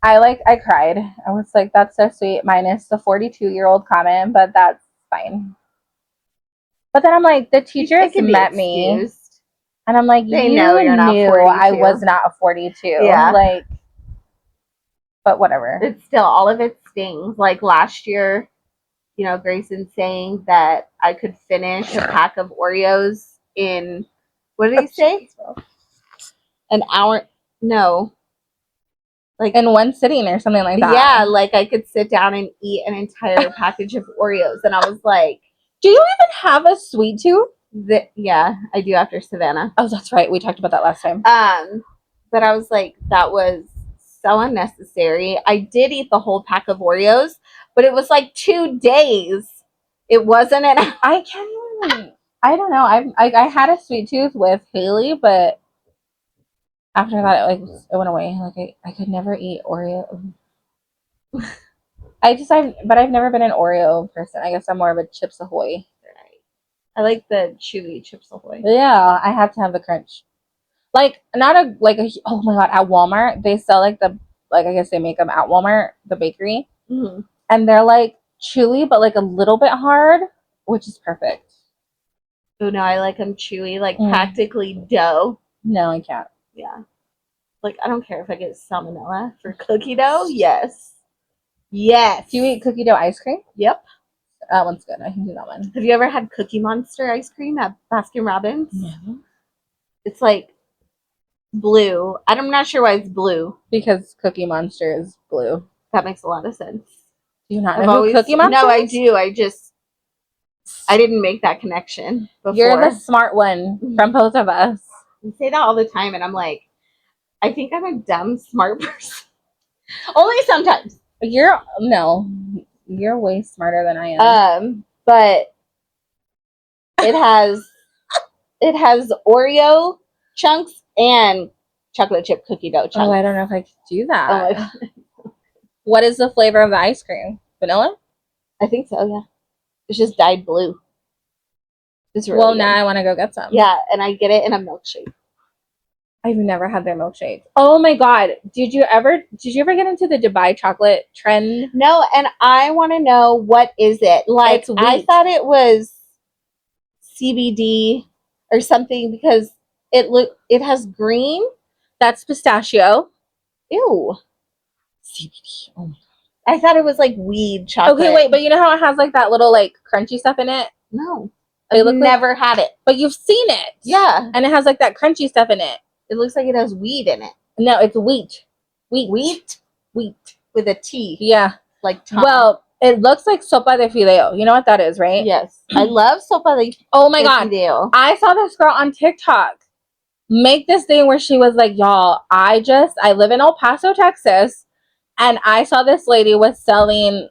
I cried. I was like, that's so sweet, minus the 42-year-old comment, but that's fine. But then I'm like, the teachers met me, and I'm like, they know you're not 42. I was not 42. Yeah. Like, but whatever. It's still, all of it stings. Like last year, you know, Grayson saying that I could finish a pack of Oreos in, what did he say? An hour? No. Like in one sitting or something like that. Yeah, like I could sit down and eat an entire package of Oreos. And I was like, do you even have a sweet tooth? Yeah, I do after Savannah. Oh, that's right. We talked about that last time. But I was like, that was so unnecessary. I did eat the whole pack of Oreos, but it was like 2 days. It wasn't an. I don't know. I had a sweet tooth with Haley, but after that, it went away. Like I could never eat Oreo. I've never been an Oreo person. I guess I'm more of a Chips Ahoy. I like the chewy Chips Ahoy. Yeah, I have to have the crunch. Like not a oh my god, at Walmart they sell I guess they make them at Walmart, the bakery, and they're like chewy but like a little bit hard, which is perfect. Oh no, I like them chewy, like practically dough. No, I can't. Yeah, like I don't care if I get salmonella for cookie dough. Yes. Do you eat cookie dough ice cream? Yep. That one's good. I can do that one. Have you ever had Cookie Monster ice cream at Baskin Robbins? No. It's like blue. I'm not sure why it's blue. Because Cookie Monster is blue. That makes a lot of sense. Do you not know who Cookie Monster No, I do. I didn't make that connection before. You're the smart one from both of us. You say that all the time, and I'm like, I think I'm a dumb, smart person. Only sometimes. You're way smarter than I am. But it has Oreo chunks and chocolate chip cookie dough chunks. Oh, I don't know if I could do that. What is the flavor of the ice cream? Vanilla? I think so, yeah. It's just dyed blue. It's really good. Now I want to go get some. Yeah, and I get it in a milkshake. I've never had their milkshake. Oh my god. Did you ever get into the Dubai chocolate trend? No, and I want to know, what is it? Like, I thought it was CBD or something because it has green. That's pistachio. Ew. CBD. Oh my god. I thought it was like weed chocolate. Okay, wait, but you know how it has like that little like crunchy stuff in it? No. I've never had it. But you've seen it. Yeah. And it has like that crunchy stuff in it. It looks like it has weed in it. No, it's wheat. Wheat? Wheat. With a T. Yeah. Like Tom. Well, it looks like sopa de fideo. You know what that is, right? Yes. I love sopa de Oh my God. Fideo. I saw this girl on TikTok make this thing where she was like, y'all, I live in El Paso, Texas, and I saw this lady was selling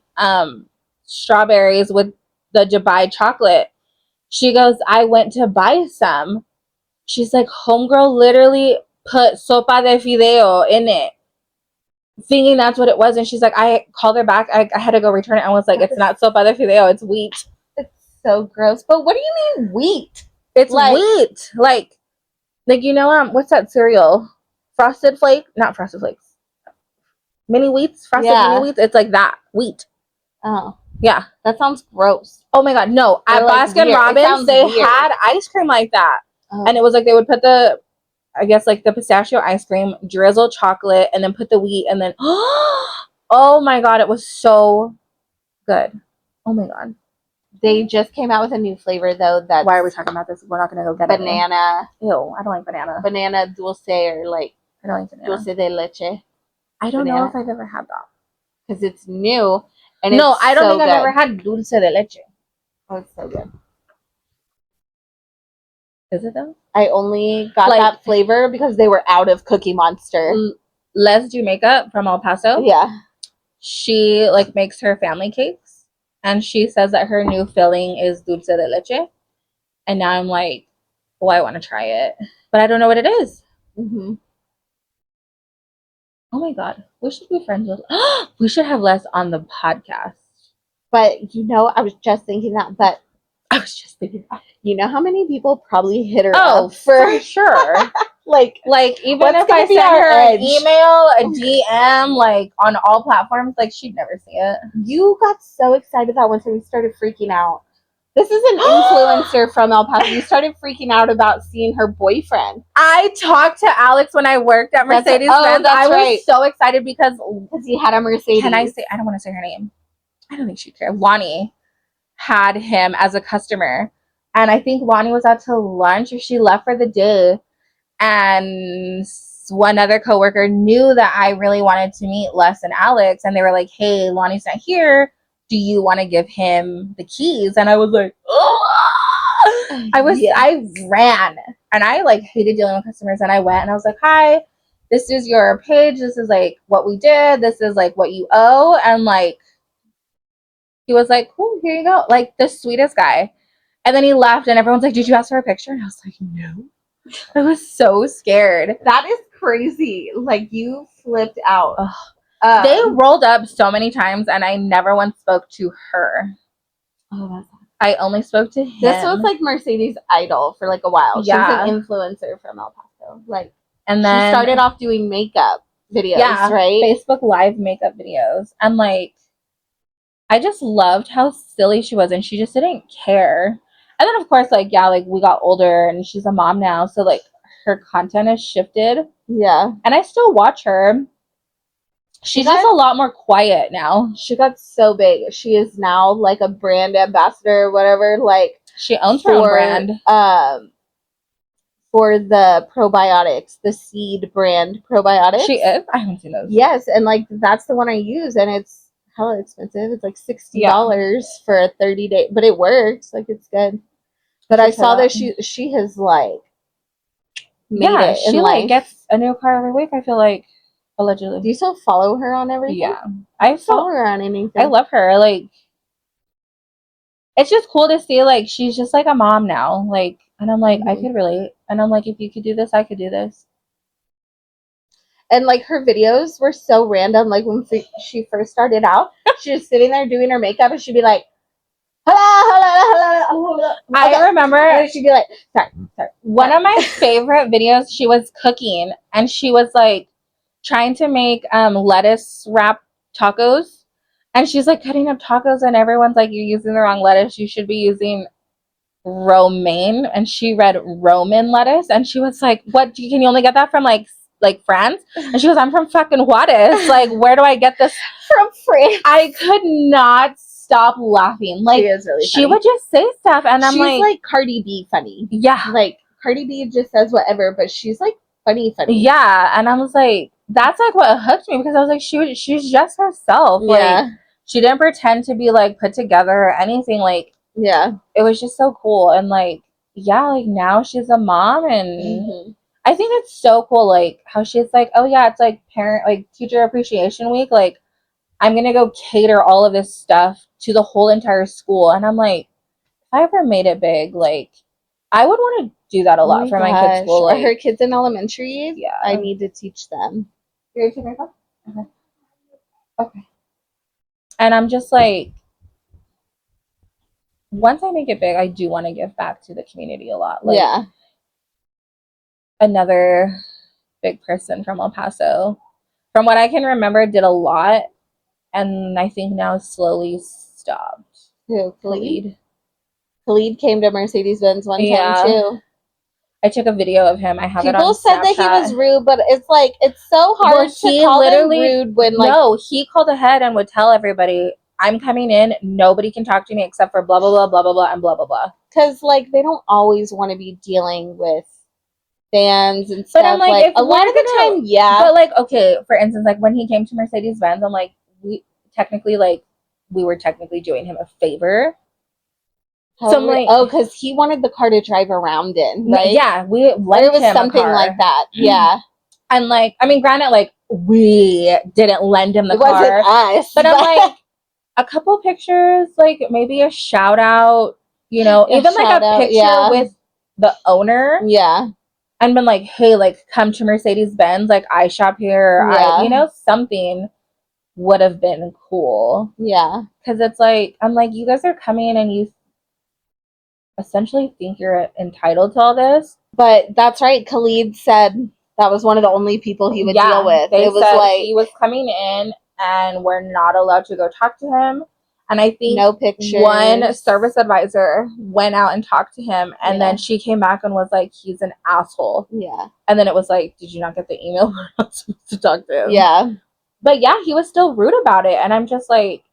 strawberries with the Dubai chocolate. She goes, I went to buy some. She's like, homegirl literally put sopa de fideo in it, thinking that's what it was. And she's like, I called her back. I had to go return it. I was like, it's not sopa de fideo, it's wheat. It's so gross. But what do you mean wheat? It's like, wheat. Like, you know, what's that cereal? Frosted Flake? Not Frosted Flakes. Mini Wheats? Frosted Mini Wheats? It's like that. Wheat. Oh. Yeah. That sounds gross. Oh my God. No. At Baskin Robbins, they had ice cream like that. Oh. And it was like they would put the pistachio ice cream, drizzle chocolate, and then put the wheat, and then, oh my God, it was so good. Oh my God. They just came out with a new flavor, though. That's why are we talking about this? We're not going to go get banana. It. Ew, I don't like banana. Banana dulce, or like I don't like banana. Dulce de leche. I don't know if I've ever had that. Because it's new. And no, I don't think I've ever had dulce de leche. Oh, it's so good. Is it though? I only got that flavor because they were out of Cookie Monster. Let's Do Makeup from El Paso. Yeah. She makes her family cakes. And she says that her new filling is dulce de leche. And now I'm like, well, I want to try it. But I don't know what it is. Mm-hmm. Oh my God. We should be friends with... we should have Les on the podcast. But, you know, I was just thinking that. You know how many people probably hit her up for sure. like even if I send her an email, a DM, on all platforms, she'd never see it. You got so excited that one time you started freaking out. This is an influencer from El Paso. You started freaking out about seeing her boyfriend. I talked to Alex when I worked at Mercedes-Benz. I was so excited because he had a Mercedes. Can I say? I don't want to say her name. I don't think she'd care. Lonnie had him as a customer. And I think Lonnie was out to lunch, or she left for the day. And one other coworker knew that I really wanted to meet Les and Alex. And they were like, hey, Lonnie's not here. Do you want to give him the keys? And I was like, oh! I ran. And I hated dealing with customers. And I went and I was like, hi, this is your page. This is what we did. This is what you owe. And he was like, cool, here you go. The sweetest guy. And then he left, and everyone's like, did you ask for a picture? And I was like, no. I was so scared. That is crazy. You flipped out. They rolled up so many times, and I never once spoke to her. Oh, that's awesome. I only spoke to him. This was Mercedes' idol for a while. Yeah. She was an influencer from El Paso. And then she started off doing makeup videos, right? Facebook Live makeup videos. And I just loved how silly she was, and she just didn't care. And then, of course, we got older, and she's a mom now, so, her content has shifted. Yeah. And I still watch her. She's just a lot more quiet now. She got so big. She is now, a brand ambassador or whatever, she owns her own brand. For the probiotics, the Seed brand probiotics. She is? I haven't seen those. Yes, and, that's the one I use, and it's hella expensive. It's $60 for a 30-day, but it works. It's good. But I saw that she has made it. She gets a new car every week. I feel allegedly. Do you still follow her on everything? Yeah, I follow her on anything. I love her. It's just cool to see she's just a mom now. And I'm mm-hmm. I could relate. And I'm if you could do this, I could do this. And her videos were so random. When she first started out, she was sitting there doing her makeup, and she'd be like, hello. I remember. And she'd be like, sorry. One of my favorite videos, she was cooking, and she was trying to make lettuce wrap tacos, and she's cutting up tacos, and everyone's you're using the wrong lettuce. You should be using romaine. And she read Roman lettuce, and she was like, what? Can you only get that from France? And she goes, I'm from fucking Juarez. Where do I get this from France? I could not stop laughing. Like, she is really she funny. would just say stuff, and I'm she's like, Cardi B funny. yeah. Like, Cardi B just says whatever, but she's like funny. Yeah, and I was like, that's like what hooked me, because I was like, she's just herself. Yeah. Like, she didn't pretend to be like put together or anything. Like, yeah, it was just so cool. And like, yeah, like now she's a mom, and I think it's so cool, like how she's like, oh yeah, it's like teacher appreciation week. Like, I'm gonna go cater all of this stuff to the whole entire school. And I'm like, if I ever made it big, like, I would want to do that a lot for my kids' school. Are Like, her kids in elementary? yeah, I need to teach them. You're taking my phone? Okay. Okay. And I'm just like, once I make it big, I do want to give back to the community a lot. Like, Yeah. Another big person from El Paso, from what I can remember, did a lot, and I think now slowly stopped. Who? Khalid? Khalid came to Mercedes-Benz one time too. I took a video of him. I have it on People said Snapchat. that he was rude, but it's like, it's so hard to call them rude when, like... No, he called ahead and would tell everybody, I'm coming in, nobody can talk to me except for blah, blah, blah, blah, blah, blah, and blah, blah, blah. Because, like, they don't always want to be dealing with fans and stuff. But I'm like, a lot of the time, yeah. But, like, okay, for instance, like, when he came to Mercedes-Benz, I'm like, we were technically doing him a favor. So I'm like, oh, because he wanted the car to drive around in, right? Yeah, we lent it was him something a car. like that. Yeah. And like, I mean, granted, like, we didn't lend him the car. It wasn't us. But I'm like, a couple pictures, like maybe a shout out, you know, even like a picture with the owner. Yeah. And been like, hey, like, come to Mercedes-Benz, like, I shop here. You know, something would have been cool. Yeah. Because it's like, I'm like, you guys are coming and you essentially think you're entitled to all this. But that's right. Khalid said that was one of the only people he would deal with. It was like, he was coming in and we're not allowed to go talk to him. And I think no pictures. One service advisor went out and talked to him, and then she came back and was like, he's an asshole. Yeah. And then it was like, did you not get the email? We're not supposed to talk to him. Yeah. But yeah, he was still rude about it. And I'm just like,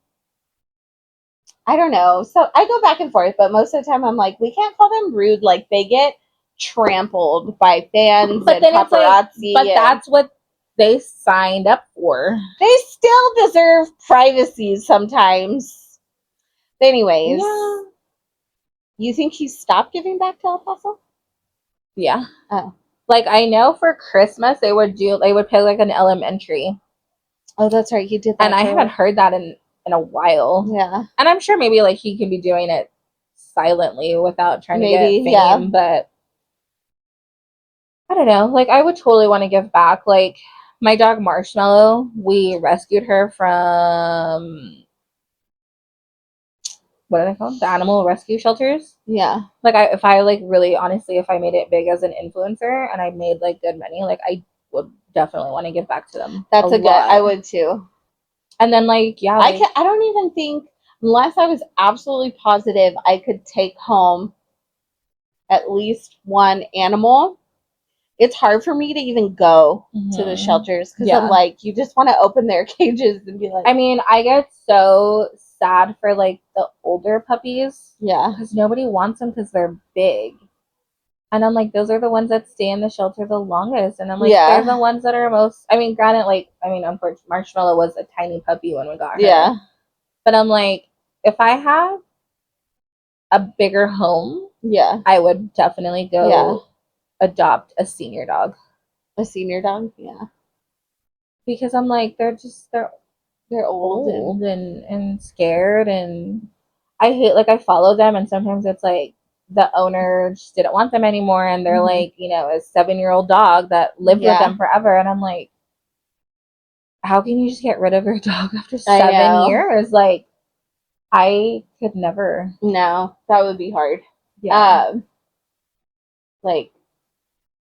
I don't know. So I go back and forth, but most of the time I'm like, we can't call them rude. Like, they get trampled by fans and paparazzi. But that's what they signed up for. They still deserve privacy sometimes. But anyways, you think he stopped giving back to El Paso? Yeah. Oh. Like, I know for Christmas they would pay like an elementary. Oh, that's right. He did that. And I haven't heard that in a while. Yeah. And I'm sure maybe like he can be doing it silently without trying to get fame, but I don't know. Like, I would totally want to give back. Like, my dog Marshmallow, we rescued her from, what are they called? The animal rescue shelters. Yeah. Like, if I made it big as an influencer and I made like good money, like, I would definitely want to give back to them. That's a good. I would too. And then like, yeah, like, I don't even think, unless I was absolutely positive, I could take home at least one animal. It's hard for me to even go to the shelters because I'm like, you just want to open their cages and be like. I mean, I get so sad for like the older puppies. Yeah. Because nobody wants them because they're big. And I'm like, those are the ones that stay in the shelter the longest. And I'm like, they're the ones that are most, I mean, granted, like, unfortunately, Marshmallow was a tiny puppy when we got her. Yeah. But I'm like, if I have a bigger home, I would definitely go adopt a senior dog. A senior dog? Yeah. Because I'm like, they're old and scared. And I hate, like, I follow them and sometimes it's like, the owner just didn't want them anymore, and they're like, you know, a 7-year-old dog that lived with them forever, and I'm like, how can you just get rid of your dog after 7 years? Like, I could never. No, that would be hard. Yeah. Like,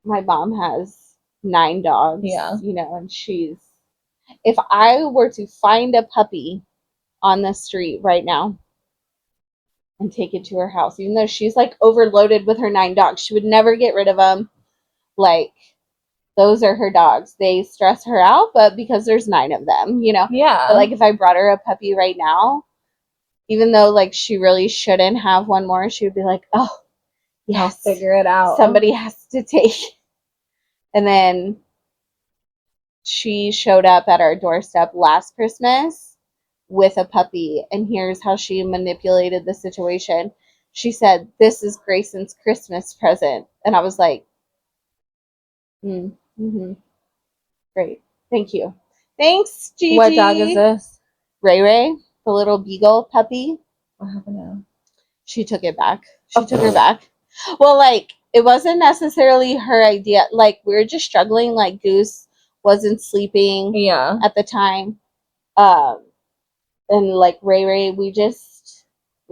my mom has 9 dogs. Yeah. You know, and if I were to find a puppy on the street right now and take it to her house, even though she's like overloaded with her 9 dogs, she would never get rid of them. Like, those are her dogs. They stress her out, but because there's 9 of them, you know. Yeah. But like, if I brought her a puppy right now, even though like she really shouldn't have one more, she would be like, oh yes, I'll figure it out. somebody has to take. And then she showed up at our doorstep last Christmas with a puppy, and here's how she manipulated the situation. She said, this is Grayson's Christmas present. And I was like, mm-hmm. Great. Thank you. Thanks, Gigi. What dog is this? Ray Ray, the little beagle puppy. What happened now? She took it back. She took her back. Well, like, it wasn't necessarily her idea. Like, we were just struggling. Like, Goose wasn't sleeping at the time. And, like, Ray Ray, we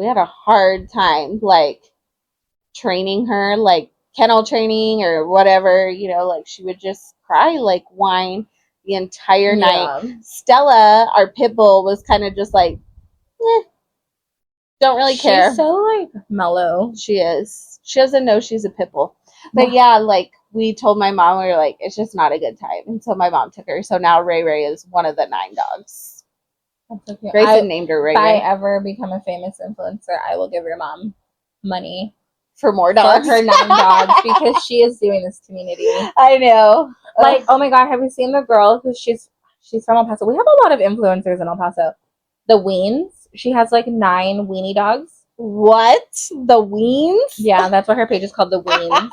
had a hard time, like, training her, like, kennel training or whatever. You know, like, she would just cry, like, whine the entire night. Stella, our pit bull, was kind of just like, don't really care. She's so like mellow. She is. She doesn't know she's a pit bull. But yeah, like we told my mom, we were like, it's just not a good time. And so my mom took her. So now Ray Ray is one of the 9 dogs. That's okay. Grayson named her Ray Ray. If I ever become a famous influencer, I will give your mom money for more dogs. For her 9 dogs, because she is doing this community. I know. Like, oh my God, have you seen the girl who she's from El Paso? We have a lot of influencers in El Paso. The Weens. She has like 9 weenie dogs. What? The Weens? Yeah, that's what her page is called, the Weens.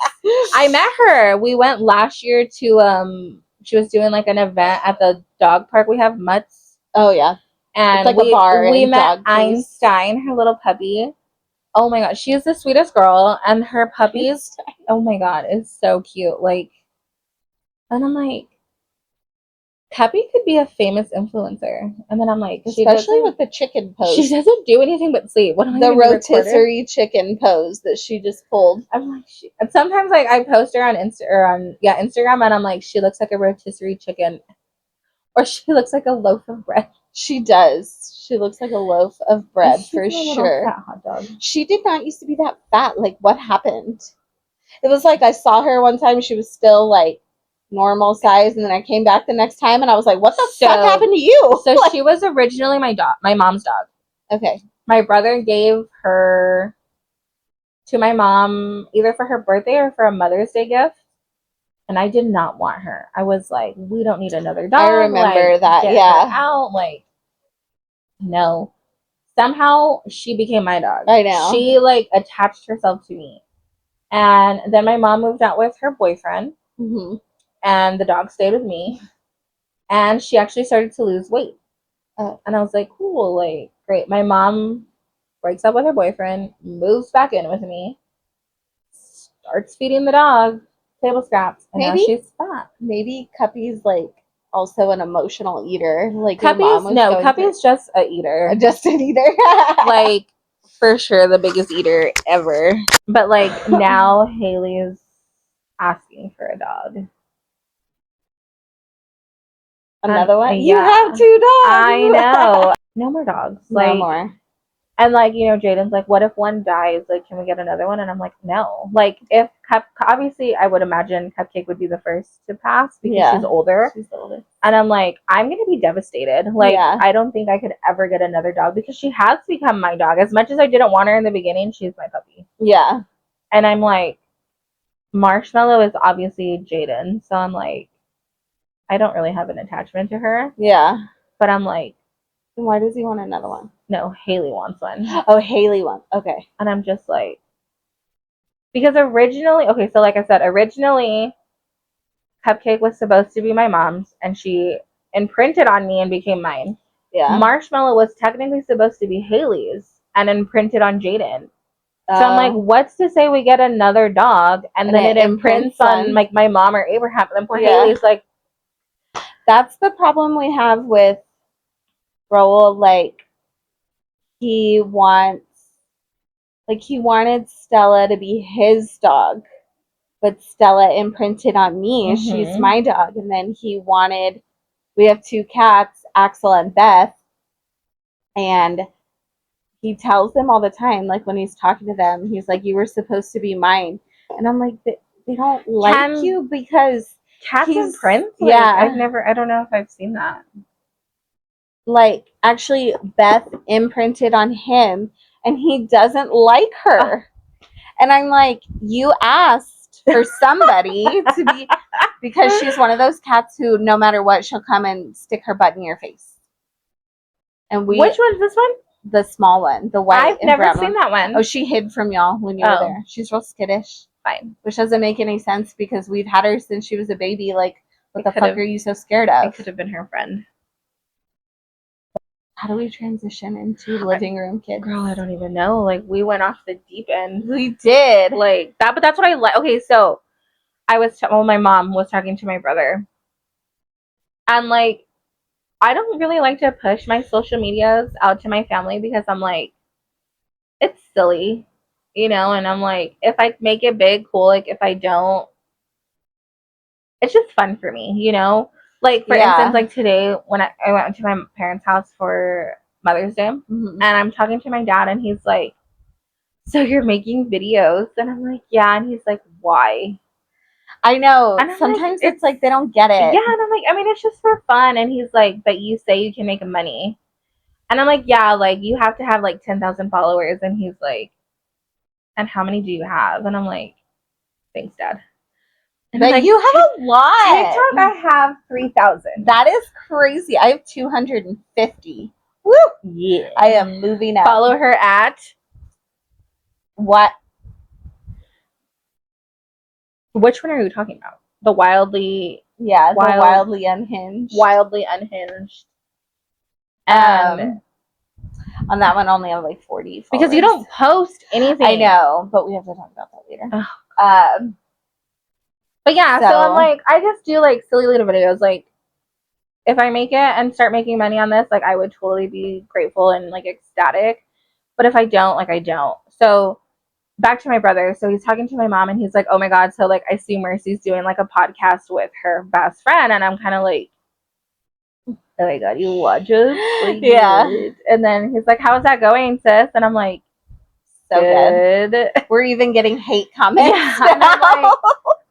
I met her. We went last year to she was doing like an event at the dog park we have, Mutts. Oh yeah. And it's like a bar. We met Einstein, her little puppy. Oh my God, she is the sweetest girl, and her puppies, oh my God, is so cute. Like, and I'm like, Cuppy could be a famous influencer. And then I'm like, especially with the chicken pose. She doesn't do anything but sleep. What am I the rotisserie chicken pose that she just pulled. I'm like, and sometimes like I post her on Instagram, and I'm like, she looks like a rotisserie chicken, or she looks like a loaf of bread. She does. She looks like a loaf of bread for sure. Fat hot dog. She did not used to be that fat. Like, what happened? It was like I saw her one time. She was still like normal size, and then I came back the next time and I was like, what the fuck happened to you? So she was originally my mom's dog. Okay. My brother gave her to my mom either for her birthday or for a Mother's Day gift, and I did not want her. I was like, we don't need another dog. I remember that. Get yeah. her out, like, no. Somehow she became my dog. I know. She like attached herself to me, and then my mom moved out with her boyfriend. Mm-hmm. And the dog stayed with me, and she actually started to lose weight. And I was like, cool, like, great. My mom breaks up with her boyfriend, moves back in with me, starts feeding the dog table scraps, and now she's fat. Maybe Cuppy's like also an emotional eater. Like Cuppy's just a eater. Just an eater. Like, for sure, the biggest eater ever. But like now Haley's asking for a dog. Another one? Yeah. You have 2 dogs. I know. No more dogs. No more. And like, you know, Jaden's like, what if one dies? Like, can we get another one? And I'm like, no. Like, if obviously I would imagine Cupcake would be the first to pass because she's older. She's the oldest. And I'm like, I'm gonna be devastated. Like, I don't think I could ever get another dog because she has become my dog. As much as I didn't want her in the beginning, she's my puppy. Yeah. And I'm like, Marshmallow is obviously Jaden, so I'm like, I don't really have an attachment to her. Yeah. But I'm like, why does he want another one? No, Haley wants one. Oh, Haley wants. Okay. And I'm just like, because originally, okay, so like I said, originally Cupcake was supposed to be my mom's, and she imprinted on me and became mine. Yeah. Marshmallow was technically supposed to be Haley's and imprinted on Jaden. So I'm like, what's to say we get another dog and then it imprints on like my mom or Abraham, and then poor Haley's like. That's the problem we have with Raul. Like, he wanted Stella to be his dog, but Stella imprinted on me. Mm-hmm. She's my dog. And then we have 2 cats, Axel and Beth, and he tells them all the time, like when he's talking to them, he's like, you were supposed to be mine. And I'm like, they don't like you because cats imprint? Like, I don't know if I've seen that. like actually Beth imprinted on him and he doesn't like her. And I'm like, you asked for somebody to be, because she's one of those cats who no matter what, she'll come and stick her butt in your face. And Which one's this one? The small one, the white. I've never seen that one. Oh, she hid from y'all when you were there. She's real skittish. Fine. Which doesn't make any sense because we've had her since she was a baby. Like, what the fuck are you so scared of? I could have been her friend. How do we transition into living room kids? Girl, I don't even know. Like, we went off the deep end. We did. Like, that, but that's what I like. Okay, so my mom was talking to my brother. And, like, I don't really like to push my social medias out to my family because I'm like, it's silly, you know? And I'm like, if I make it big, cool. Like, if I don't, it's just fun for me, you know? Like, for instance, like today when I went to my parents' house for Mother's Day, and I'm talking to my dad, and he's like, so you're making videos? And I'm like, yeah. And he's like, why? I know. And sometimes it's like they don't get it. Yeah, and I'm like, I mean, it's just for fun. And he's like, but you say you can make money. And I'm like, yeah, like, you have to have, like, 10,000 followers. And he's like, and how many do you have? And I'm like, thanks, Dad. And but like, you have a lot. TikTok, I have 3,000. That is crazy. I have 250. Woo! Yeah. I am moving up. Follow her at what? Which one are you talking about? The wildly... Yeah, the wildly unhinged. Wildly unhinged. And on that one, only have like 40 followers. Because you don't post anything. I know, but we have to talk about that later. But yeah, so I'm like, I just do like silly little videos. Like, if I make it and start making money on this, like, I would totally be grateful and like ecstatic. But if I don't, like, I don't. So back to my brother. So he's talking to my mom and he's like, oh my God. So like, I see Mercy's doing like a podcast with her best friend. And I'm kind of like, oh my God, you watch us? Like, yeah. And then he's like, how's that going, sis? And I'm like, so good. We're even getting hate comments. Yeah, and I'm like,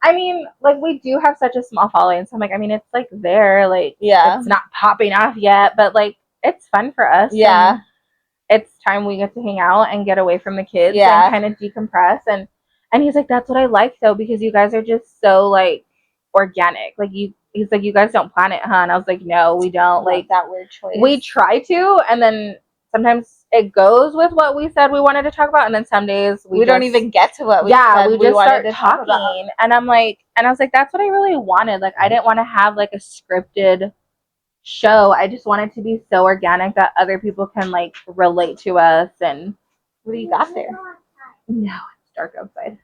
I mean, like, we do have such a small following, so I'm like, I mean, it's like there, like, yeah, it's not popping off yet, but like, it's fun for us. Yeah, it's time we get to hang out and get away from the kids and kind of decompress. And he's like, that's what I like though, because you guys are just so like organic. Like, he's like, you guys don't plan it, huh? And I was like, no, we don't. Like, that weird choice. We try to, and then sometimes it goes with what we said we wanted to talk about, and then some days we don't even get to what we said we just start talking. And I'm like, and I was like, that's what I really wanted. Like, I didn't want to have like a scripted show. I just wanted to be so organic that other people can like relate to us. And what do you got there? No, it's dark outside.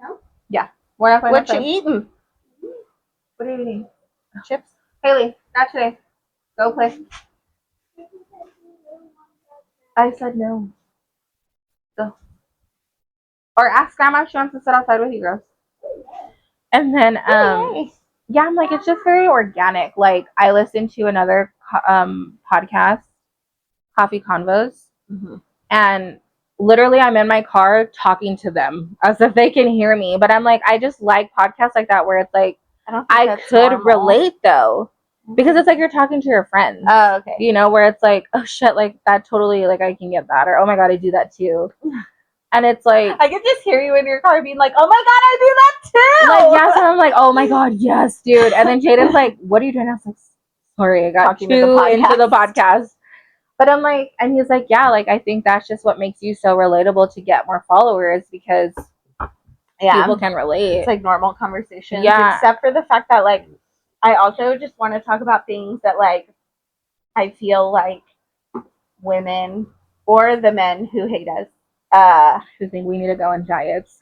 No? Yeah. We're not going What you eating? What are you eating? Chips. Haley, not today. Go play. I said no. Go. Or ask Grandma if she wants to sit outside with you girls. And then, yeah, I'm like, it's just very organic. Like, I listened to another podcast, Coffee Convos, and literally I'm in my car talking to them as if they can hear me. But I'm like, I just like podcasts like that where it's like, I could relate though. Because it's like you're talking to your friends. Oh, okay. You know, where it's like, oh shit, like that totally, like I can get that. Or, oh my God, I do that too. And it's like, I could just hear you in your car being like, oh my God, I do that too. Like, yes. And I'm like, oh my God, yes, dude. And then Jaden's like, what are you doing? I was like, sorry, I got too into the podcast. But I'm like, and he's like, yeah, like I think that's just what makes you so relatable to get more followers, because people can relate. It's like normal conversation. Yeah. Except for the fact that like, I also just want to talk about things that, like, I feel like women or the men who hate us, who think we need to go on diets,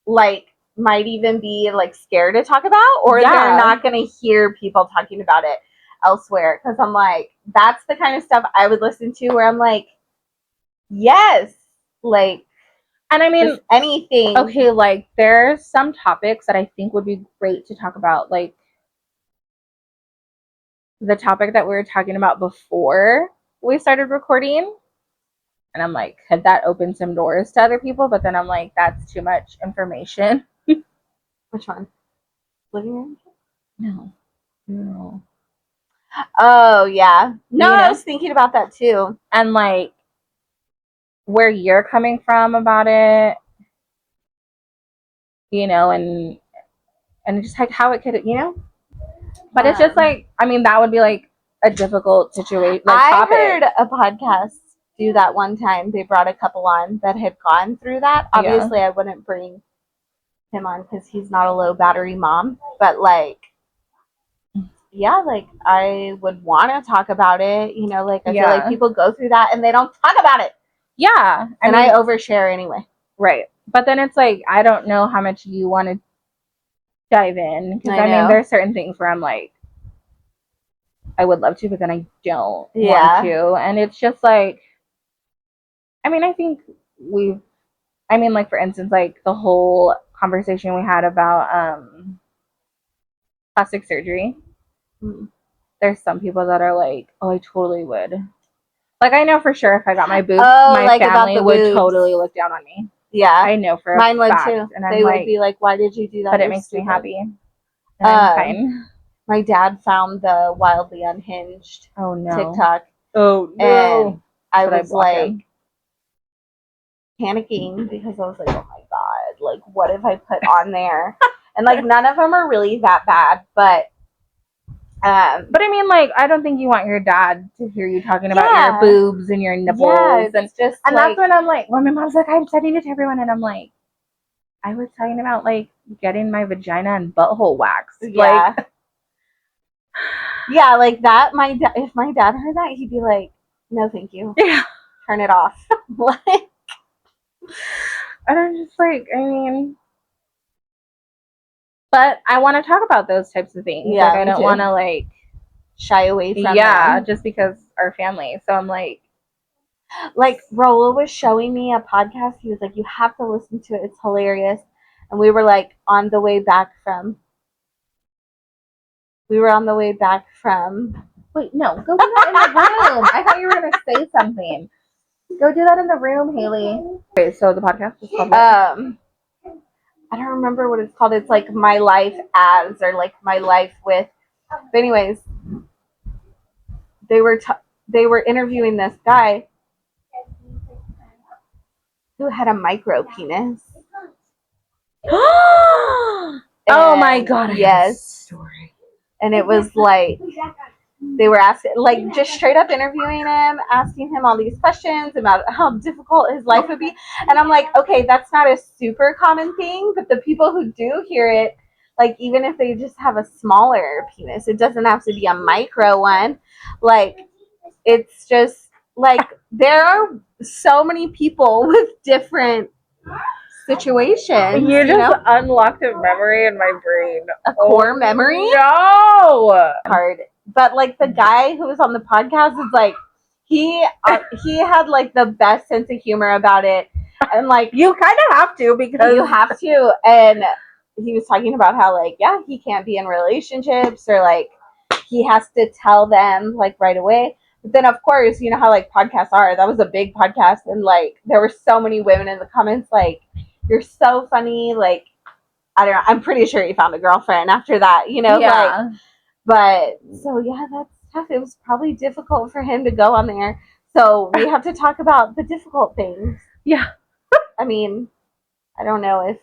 like, might even be, like, scared to talk about, or they're not going to hear people talking about it elsewhere. Because I'm like, that's the kind of stuff I would listen to where I'm like, yes, like, and I mean, anything. Okay, like, there's some topics that I think would be great to talk about. Like, the topic that we were talking about before we started recording. And I'm like, could that open some doors to other people? But then I'm like, that's too much information. Which one? Living room? No. Oh, yeah. No, You know? I was thinking about that too. And like where you're coming from about it, you know, and just like how it could, you know. But it's just like, I mean, that would be like a difficult situation. Like, I heard a podcast do that one time. They brought a couple on that had gone through that. Obviously, I wouldn't bring him on because he's not a low battery mom. But like, yeah, like I would want to talk about it. You know, like I feel like people go through that and they don't talk about it. Yeah, and I overshare anyway. Right, but then it's like I don't know how much you want to dive in because I mean, there's certain things where I'm like, I would love to, but then I don't want to, and it's just like, I mean, I think I mean, like for instance, like the whole conversation we had about plastic surgery. There's some people that are like, oh, I totally would. Like, I know for sure if I got my boobs, my like family would totally look down on me. Yeah. I know for mine a fact. Would too. And they would be like, why did you do that? But it makes me happy. And I'm fine. My dad found the Wildly Unhinged TikTok. Oh, no. And I was like panicking because I was like, oh my God, like, what if I put on there? And like, none of them are really that bad, but I mean, like, I don't think you want your dad to hear you talking about your boobs and your nipples. Yeah, and just and like, that's when I'm like, when my mom's like, I'm sending it to everyone, and I'm like, I was talking about like getting my vagina and butthole waxed. Yeah. Like, yeah, like that. If my dad heard that, he'd be like, no, thank you. Yeah. Turn it off. Like, and I'm just like, I mean, but I want to talk about those types of things. Yeah, like, I don't want to like shy away from them. Just because our family. So I'm like Raul was showing me a podcast. He was like, you have to listen to it. It's hilarious. And we were like on the way back from. Wait, no, go do that in the room. I thought you were gonna say something. Go do that in the room, Haley. Okay, so the podcast is called I don't remember what it's called. It's like My Life As, or like My Life With. But anyways, they were interviewing this guy who had a micro penis. Oh my God! Yes. Story. And it was like they were asking, like, just straight up interviewing him, asking him all these questions about how difficult his life would be. And I'm like, okay, that's not a super common thing, but the people who do hear it, like, even if they just have a smaller penis, it doesn't have to be a micro one. Like, it's just like there are so many people with different situations. You just unlocked a memory in my brain. A core memory? No! Hard. But like the guy who was on the podcast is like, he had like the best sense of humor about it. And like, you kind of have to, because you have to. And he was talking about how like, yeah, he can't be in relationships, or like he has to tell them like right away. But then of course, you know how like podcasts are. That was a big podcast, and like there were so many women in the comments like, you're so funny. Like, I don't know. I'm pretty sure he found a girlfriend after that, you know? Yeah. Like, but so yeah, that's tough. It was probably difficult for him to go on there. So we have to talk about the difficult things. Yeah. I mean, I don't know if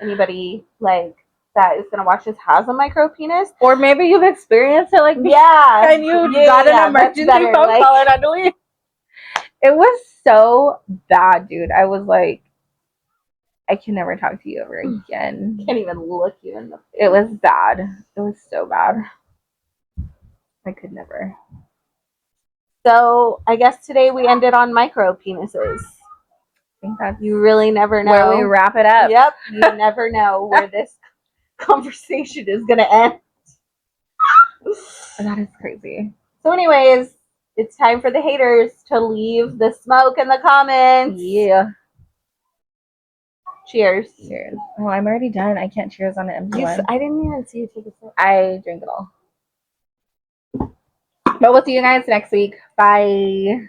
anybody like that is gonna watch this has a micro penis, or maybe you've experienced it. Like, yeah, and you got an emergency phone call and had to leave. It was so bad, dude. I was like, I can never talk to you ever again. Can't even look you in the face. It was bad. It was so bad. I could never. So I guess today we ended on micro penises. I think that's you really never know where we wrap it up. Yep, you never know where this conversation is gonna end. That is crazy. So anyways, it's time for the haters to leave the smoke in the comments. Yeah. Cheers. Cheers. Oh, I'm already done. I can't cheers on an empty one. I didn't even see you take a sip. I drink it all. But we'll see you guys next week. Bye.